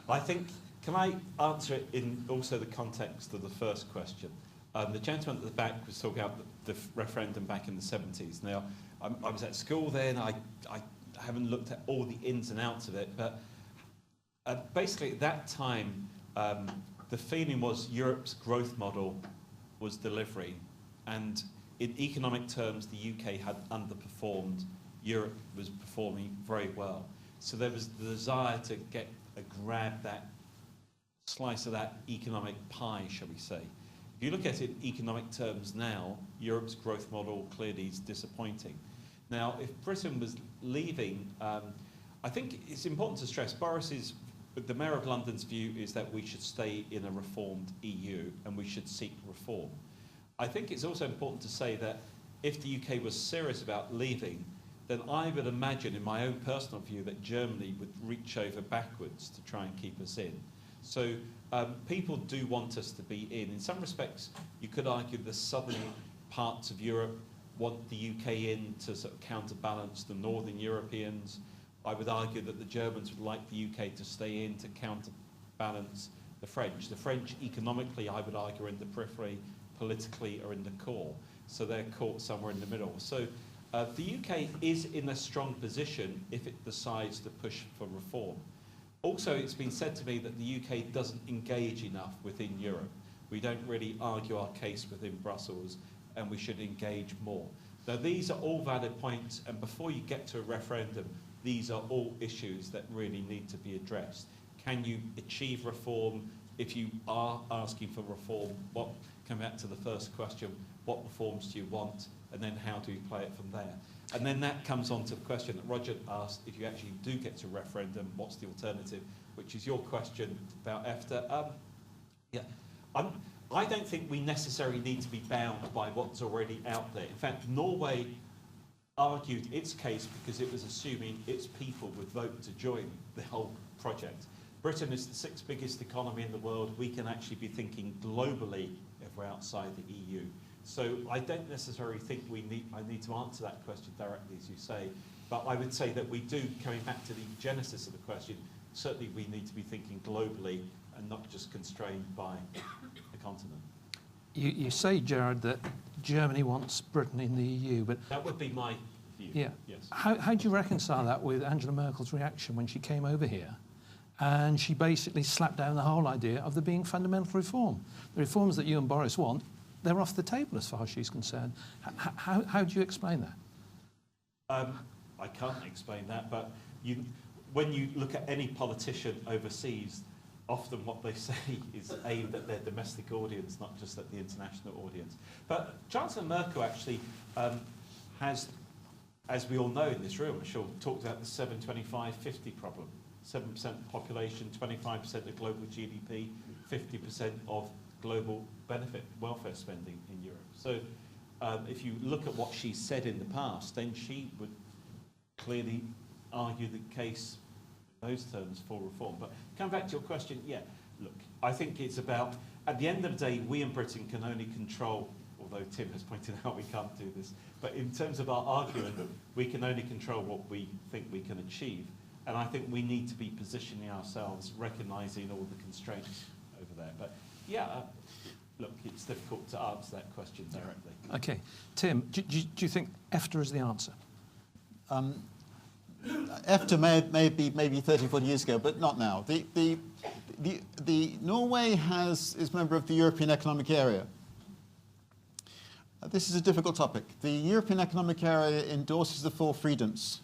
I think, can I answer it in also the context of the first question? The gentleman at the back was talking about the referendum back in the 70s. Now, I was at school then, I haven't looked at all the ins and outs of it, but basically at that time, the feeling was Europe's growth model was delivering, and in economic terms, the UK had underperformed. Europe was performing very well. So there was the desire to grab that slice of that economic pie, shall we say. If you look at it in economic terms now, Europe's growth model clearly is disappointing. Now, if Britain was leaving, I think it's important to stress, the Mayor of London's view is that we should stay in a reformed EU and we should seek reform. I think it's also important to say that if the UK was serious about leaving, then I would imagine, in my own personal view, that Germany would reach over backwards to try and keep us in. So people do want us to be in. In some respects, you could argue the southern parts of Europe want the UK in to sort of counterbalance the northern Europeans. I would argue that the Germans would like the UK to stay in to counterbalance the French. The French, economically, I would argue, are in the periphery, politically are in the core. So they're caught somewhere in the middle. So the UK is in a strong position if it decides to push for reform. Also, it's been said to me that the UK doesn't engage enough within Europe. We don't really argue our case within Brussels, and we should engage more. Now, these are all valid points, and before you get to a referendum, these are all issues that really need to be addressed. Can you achieve reform? If you are asking for reform, come back to the first question, what reforms do you want? And then how do you play it from there? And then that comes on to the question that Roger asked, if you actually do get to a referendum, what's the alternative? Which is your question about EFTA. I don't think we necessarily need to be bound by what's already out there. In fact, Norway argued its case because it was assuming its people would vote to join the whole project. Britain is the 6th biggest economy in the world. We can actually be thinking globally if we're outside the EU. So I don't necessarily think I need to answer that question directly, as you say, but I would say that we do, coming back to the genesis of the question, certainly we need to be thinking globally and not just constrained by the continent. You say, Gerard, that Germany wants Britain in the EU, but... That would be my view, yeah. Yes. How do you reconcile that with Angela Merkel's reaction when she came over here and she basically slapped down the whole idea of there being fundamental reform? The reforms that you and Boris want, they're off the table as far as she's concerned. How do you explain that? I can't explain that, but when you look at any politician overseas, often what they say is aimed at their domestic audience, not just at the international audience. But Chancellor Merkel actually has, as we all know in this room, I'm sure, talked about the 7-25-50 problem. 7% population, 25% of global GDP, 50% of global benefit welfare spending in Europe. So if you look at what she said in the past, then she would clearly argue the case in those terms for reform. But come back to your question, yeah, look, I think it's about, at the end of the day, we in Britain can only control, or although Tim has pointed out we can't do this. But in terms of our argument, we can only control what we think we can achieve. And I think we need to be positioning ourselves, recognising all the constraints over there. But yeah, look, it's difficult to answer that question directly. Okay. Tim, do you think EFTA is the answer? EFTA may be maybe 30, 40 years ago, but not now. The Norway is a member of the European Economic Area. This is a difficult topic. The European Economic Area endorses the four freedoms: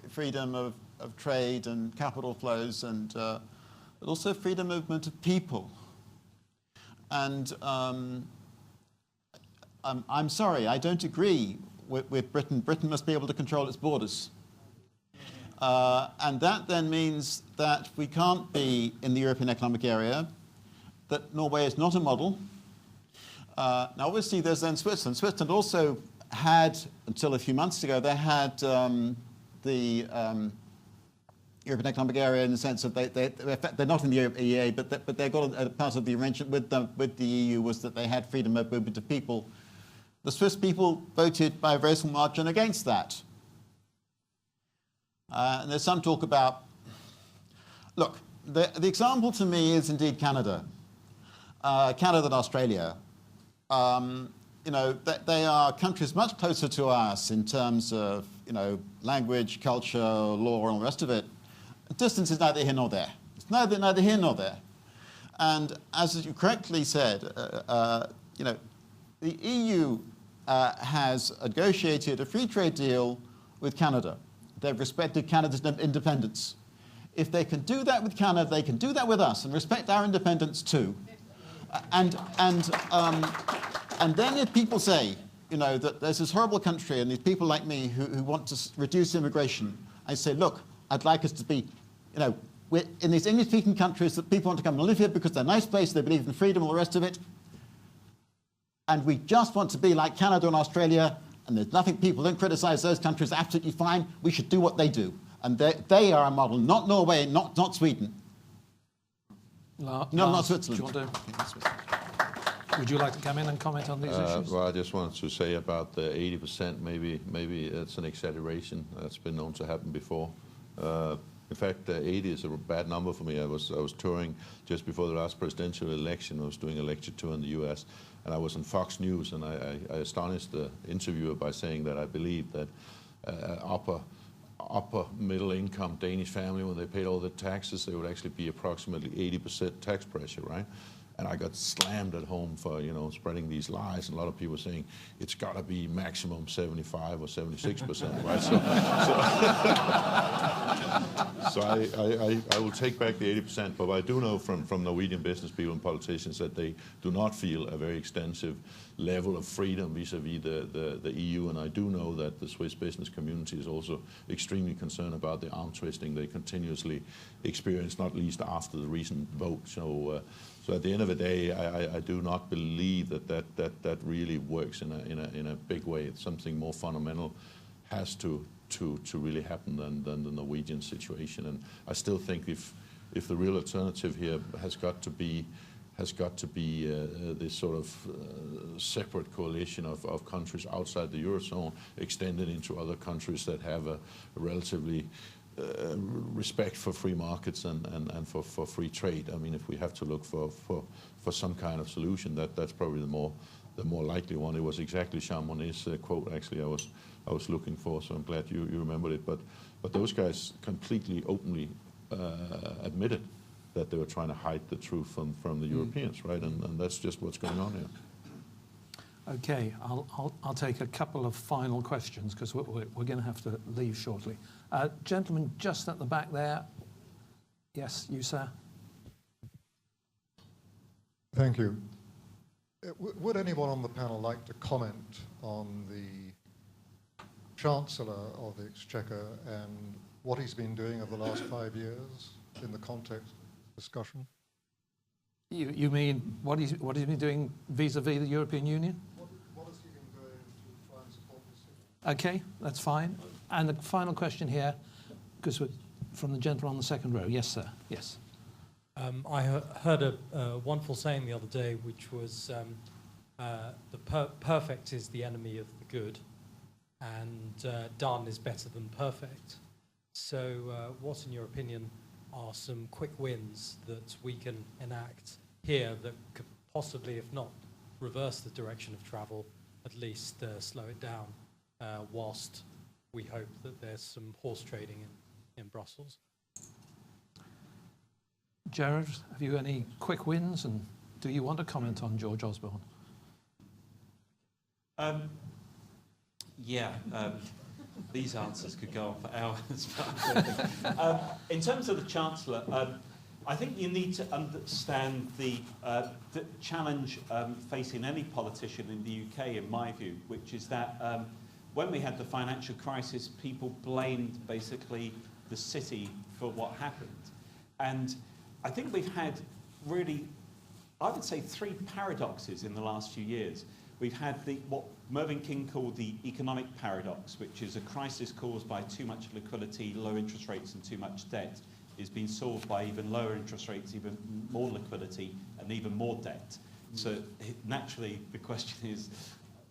freedom of trade and capital flows, and but also freedom of movement of people. And I'm sorry, I don't agree with Britain. Britain must be able to control its borders. And that then means that we can't be in the European Economic Area, that Norway is not a model. Now, obviously, there's then Switzerland. Switzerland also had, until a few months ago, they had the European Economic Area in the sense that they're not in the EEA, but they got a part of the arrangement with the EU was that they had freedom of movement of people. The Swiss people voted by a very small margin against that. And there's some talk about, look, the example to me is indeed Canada. Canada and Australia. You know, they are countries much closer to us in terms of, you know, language, culture, law, and all the rest of it. Distance is neither here nor there. It's neither here nor there. And as you correctly said, you know, the EU has negotiated a free trade deal with Canada. They've respected Canada's independence. If they can do that with Canada, they can do that with us and respect our independence too. And then if people say, you know, that there's this horrible country and these people like me who want to reduce immigration, I say, look, I'd like us to be, you know, we're in these English-speaking countries that people want to come and live here because they're a nice place, they believe in freedom, all the rest of it. And we just want to be like Canada and Australia, and there's nothing, people don't criticize those countries, absolutely fine. We should do what they do. And they are a model, not Norway, not Sweden. Lars, not Switzerland. Do you want to, would you like to come in and comment on these issues? Well, I just wanted to say about the 80%, maybe it's an exaggeration. That's been known to happen before. In fact, 80 is a bad number for me. I was touring just before the last presidential election. I was doing a lecture tour in the US, and I was on Fox News, and I astonished the interviewer by saying that I believe that upper middle income Danish family, when they paid all the taxes, there would actually be approximately 80% tax pressure, right? And I got slammed at home for, you know, spreading these lies. And a lot of people saying it's got to be maximum 75 or 76%, right? So I will take back the 80%. But I do know from Norwegian business people and politicians that they do not feel a very extensive level of freedom vis-a-vis the EU. And I do know that the Swiss business community is also extremely concerned about the arm twisting they continuously experience, not least after the recent vote. So at the end of the day, I do not believe that really works in a big way. It's something more fundamental has to really happen than the Norwegian situation. And I still think if the real alternative here has got to be this sort of separate coalition of countries outside the Eurozone extended into other countries that have a relatively respect for free markets and for free trade. I mean, if we have to look for some kind of solution, that's probably the more likely one. It was exactly Jean Monnet's quote, actually, I was looking for, so I'm glad you remembered it. But those guys completely openly admitted that they were trying to hide the truth from the Europeans, right? And that's just what's going on here. Okay, I'll take a couple of final questions because we're going to have to leave shortly. Gentleman just at the back there. Yes, you, sir. Thank you. Would anyone on the panel like to comment on the Chancellor of the Exchequer and what he's been doing over the last 5 years in the context of discussion? You mean what he's been doing vis-a-vis the European Union? What has he been doing to try and support this? Okay, that's fine. And the final question here, because we're from the gentleman on the second row. Yes, sir. Yes. I heard a wonderful saying the other day, which was Perfect is the enemy of the good, and done is better than perfect. So what, in your opinion, are some quick wins that we can enact here that could possibly, if not reverse the direction of travel, at least slow it down, whilst we hope that there's some horse trading in Brussels? Gerard, have you any quick wins, and do you want to comment on George Osborne? These answers could go on for hours. In terms of the Chancellor, I think you need to understand the challenge facing any politician in the UK, in my view, which is that when we had the financial crisis, people blamed basically the city for what happened. And I think we've had really, I would say, three paradoxes in the last few years. We've had what Mervyn King called the economic paradox, which is a crisis caused by too much liquidity, low interest rates and too much debt, is being solved by even lower interest rates, even more liquidity and even more debt. So naturally the question is,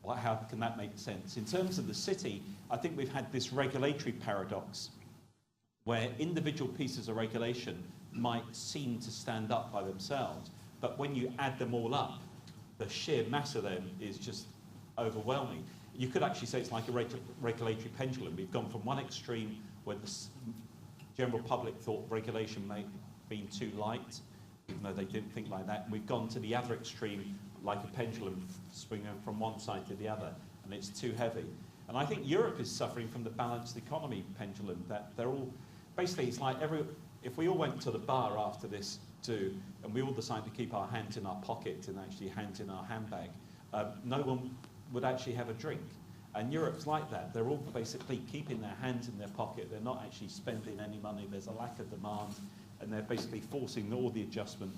how can that make sense? In terms of the city, I think we've had this regulatory paradox where individual pieces of regulation might seem to stand up by themselves, but when you add them all up, the sheer mass of them is just overwhelming. You could actually say it's like a regulatory pendulum. We've gone from one extreme where the general public thought regulation may have been too light, even though they didn't think like that. And we've gone to the other extreme, like a pendulum swinging from one side to the other, and it's too heavy. And I think Europe is suffering from the balanced economy pendulum, that they're all, basically it's like if we all went to the bar after this too, and we all decided to keep our hands in our pocket and actually hands in our handbag, no one would actually have a drink. And Europe's like that. They're all basically keeping their hands in their pocket. They're not actually spending any money. There's a lack of demand, and they're basically forcing all the adjustment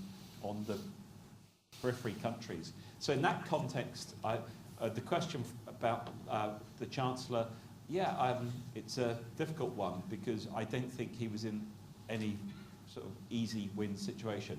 on the periphery countries. So in that context, the question about the Chancellor, it's a difficult one because I don't think he was in any sort of easy win situation.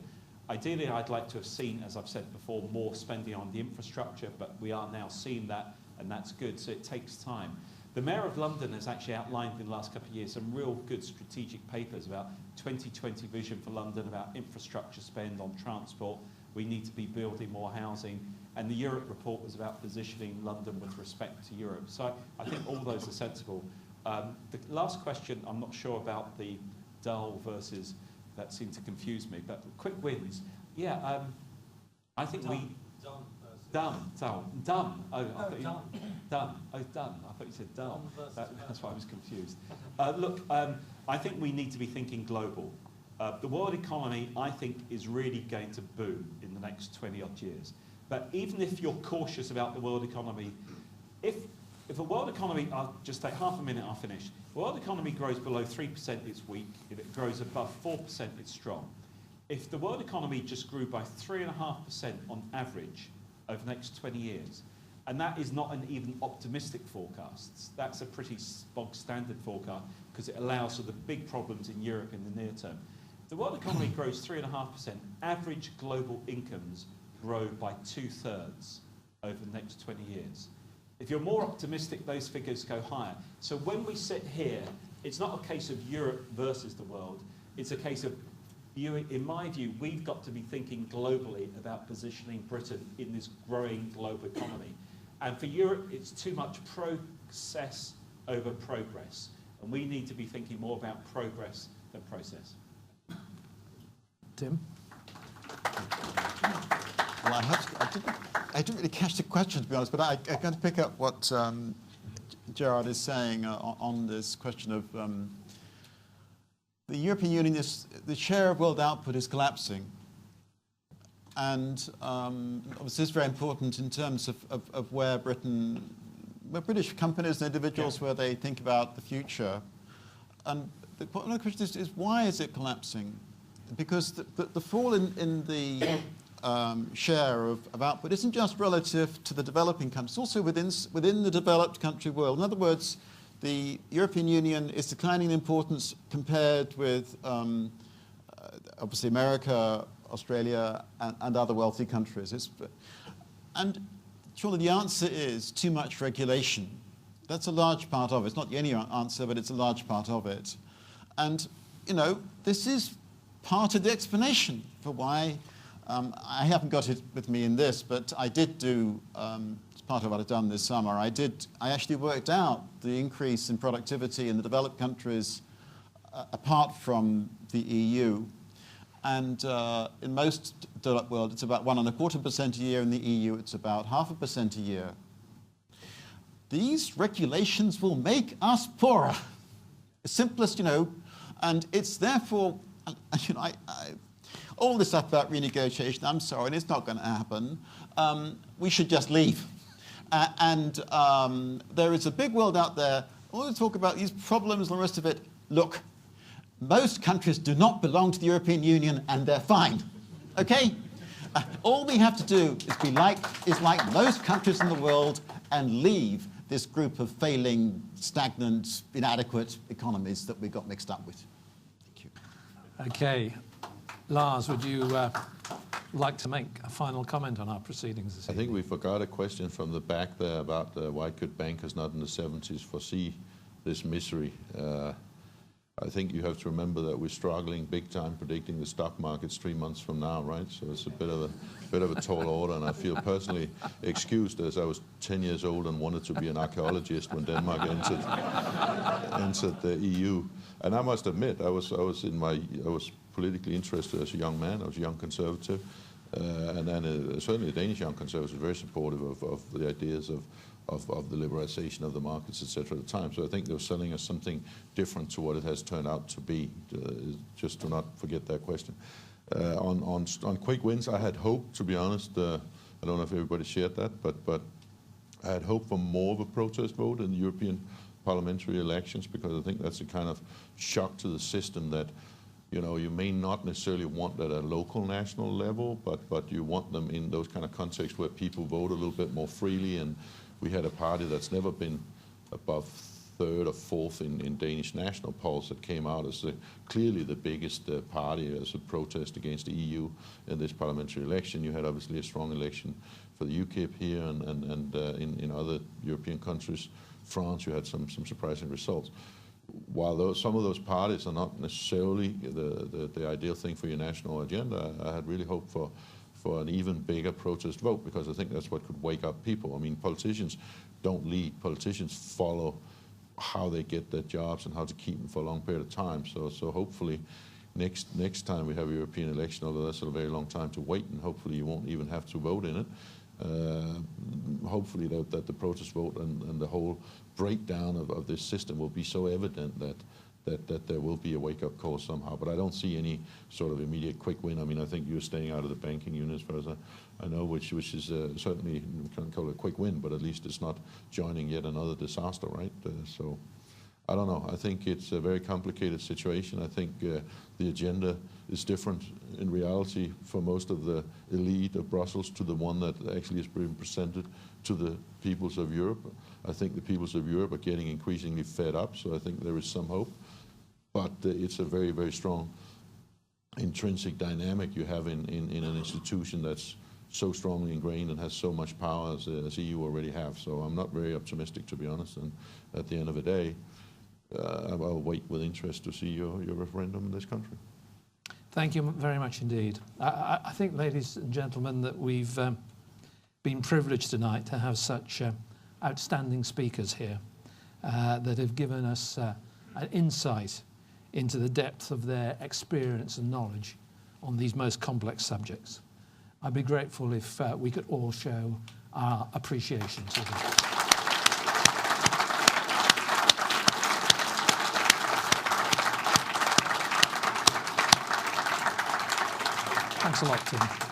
Ideally, I'd like to have seen, as I've said before, more spending on the infrastructure, but we are now seeing that, and that's good, so it takes time. The Mayor of London has actually outlined in the last couple of years some real good strategic papers about 2020 vision for London, about infrastructure spend on transport. We need to be building more housing, and the Europe report was about positioning London with respect to Europe. So I think all those are sensible. The last question, I'm not sure about the dull versus, that seemed to confuse me, but quick wins. I think Dumb. Oh, I thought you done. Oh, done. I thought you said dull. That's why I was confused. I think we need to be thinking global. The world economy, I think, is really going to boom in the next 20-odd years. But even if you're cautious about the world economy, if a world economy, I'll just take half a minute, I'll finish. If the world economy grows below 3%, it's weak. If it grows above 4%, it's strong. If the world economy just grew by 3.5% on average over the next 20 years, and that is not an even optimistic forecast, that's a pretty bog standard forecast because it allows for the big problems in Europe in the near term. If the world economy grows 3.5%, average global incomes grow by 2/3 over the next 20 years. If you're more optimistic, those figures go higher. So when we sit here, it's not a case of Europe versus the world. It's a case of, in my view, we've got to be thinking globally about positioning Britain in this growing global economy. And for Europe, it's too much process over progress. And we need to be thinking more about progress than process. Tim? Well, I didn't really catch the question, to be honest, but I'm going to pick up what Gerard is saying on this question of the European Union, the share of world output is collapsing. And obviously this is very important in terms of where British companies and individuals, where they think about the future. And the question is why is it collapsing? Because the fall in the share of output isn't just relative to the developing countries, it's also within the developed country world. In other words, the European Union is declining in importance compared with obviously America, Australia, and other wealthy countries. And surely the answer is too much regulation. That's a large part of it. It's not the only answer, but it's a large part of it. And, you know, this is part of the explanation for why, I haven't got it with me in this, but I did do, as part of what I've done this summer, I actually worked out the increase in productivity in the developed countries apart from the EU. And in most developed world, it's about 1.25% a year. In the EU, it's about 0.5% a year. These regulations will make us poorer. The simplest, you know, and it's therefore, you know, all this stuff about renegotiation, I'm sorry, and it's not going to happen. We should just leave. There is a big world out there. All the talk about these problems and the rest of it. Look, most countries do not belong to the European Union, and they're fine. Okay? All we have to do is be like most countries in the world and leave this group of failing, stagnant, inadequate economies that we got mixed up with. Thank you. Okay. Lars, would you like to make a final comment on our proceedings this evening? I think we forgot a question from the back there about why could bankers not in the 70s foresee this misery. I think you have to remember that we're struggling big time predicting the stock markets 3 months from now, right? So it's a bit of a tall order, and I feel personally excused as I was 10 years old and wanted to be an archaeologist when Denmark entered the EU. And I must admit, I was politically interested as a young man. I was a young conservative, and then certainly a Danish young conservative was very supportive of the ideas of the liberalization of the markets, etc. at the time. So I think they were selling us something different to what it has turned out to be. Just to not forget that question. On quick wins, I had hoped, to be honest. I don't know if everybody shared that, but I had hoped for more of a protest vote in the European parliamentary elections, because I think that's a kind of shock to the system that, you know, you may not necessarily want at a local national level, but you want them in those kind of contexts where people vote a little bit more freely. And we had a party that's never been above third or fourth in Danish national polls that came out as clearly the biggest party as a protest against the EU in this parliamentary election. You had obviously a strong election for the UKIP here, and in other European countries, France, you had some surprising results. While some of those parties are not necessarily the ideal thing for your national agenda, I had really hoped for an even bigger protest vote, because I think that's what could wake up people. I mean, politicians don't lead. Politicians follow how they get their jobs and how to keep them for a long period of time. So hopefully next time we have a European election, although that's a very long time to wait, and hopefully you won't even have to vote in it, hopefully that the protest vote and the whole breakdown of this system will be so evident that there will be a wake-up call somehow. But I don't see any sort of immediate quick win. I mean, I think you're staying out of the banking union as far as I know, which is certainly, we can't call it a quick win, but at least it's not joining yet another disaster, right? So I don't know. I think it's a very complicated situation. I think the agenda is different in reality for most of the elite of Brussels to the one that actually is being presented to the peoples of Europe. I think the peoples of Europe are getting increasingly fed up, so I think there is some hope. But it's a very, very strong intrinsic dynamic you have in an institution that's so strongly ingrained and has so much power as EU already have. So I'm not very optimistic, to be honest. And at the end of the day, I'll wait with interest to see your referendum in this country. Thank you very much indeed. I think, ladies and gentlemen, that we've been privileged tonight to have such outstanding speakers here that have given us an insight into the depth of their experience and knowledge on these most complex subjects. I'd be grateful if we could all show our appreciation to them. Thanks a lot, Tim.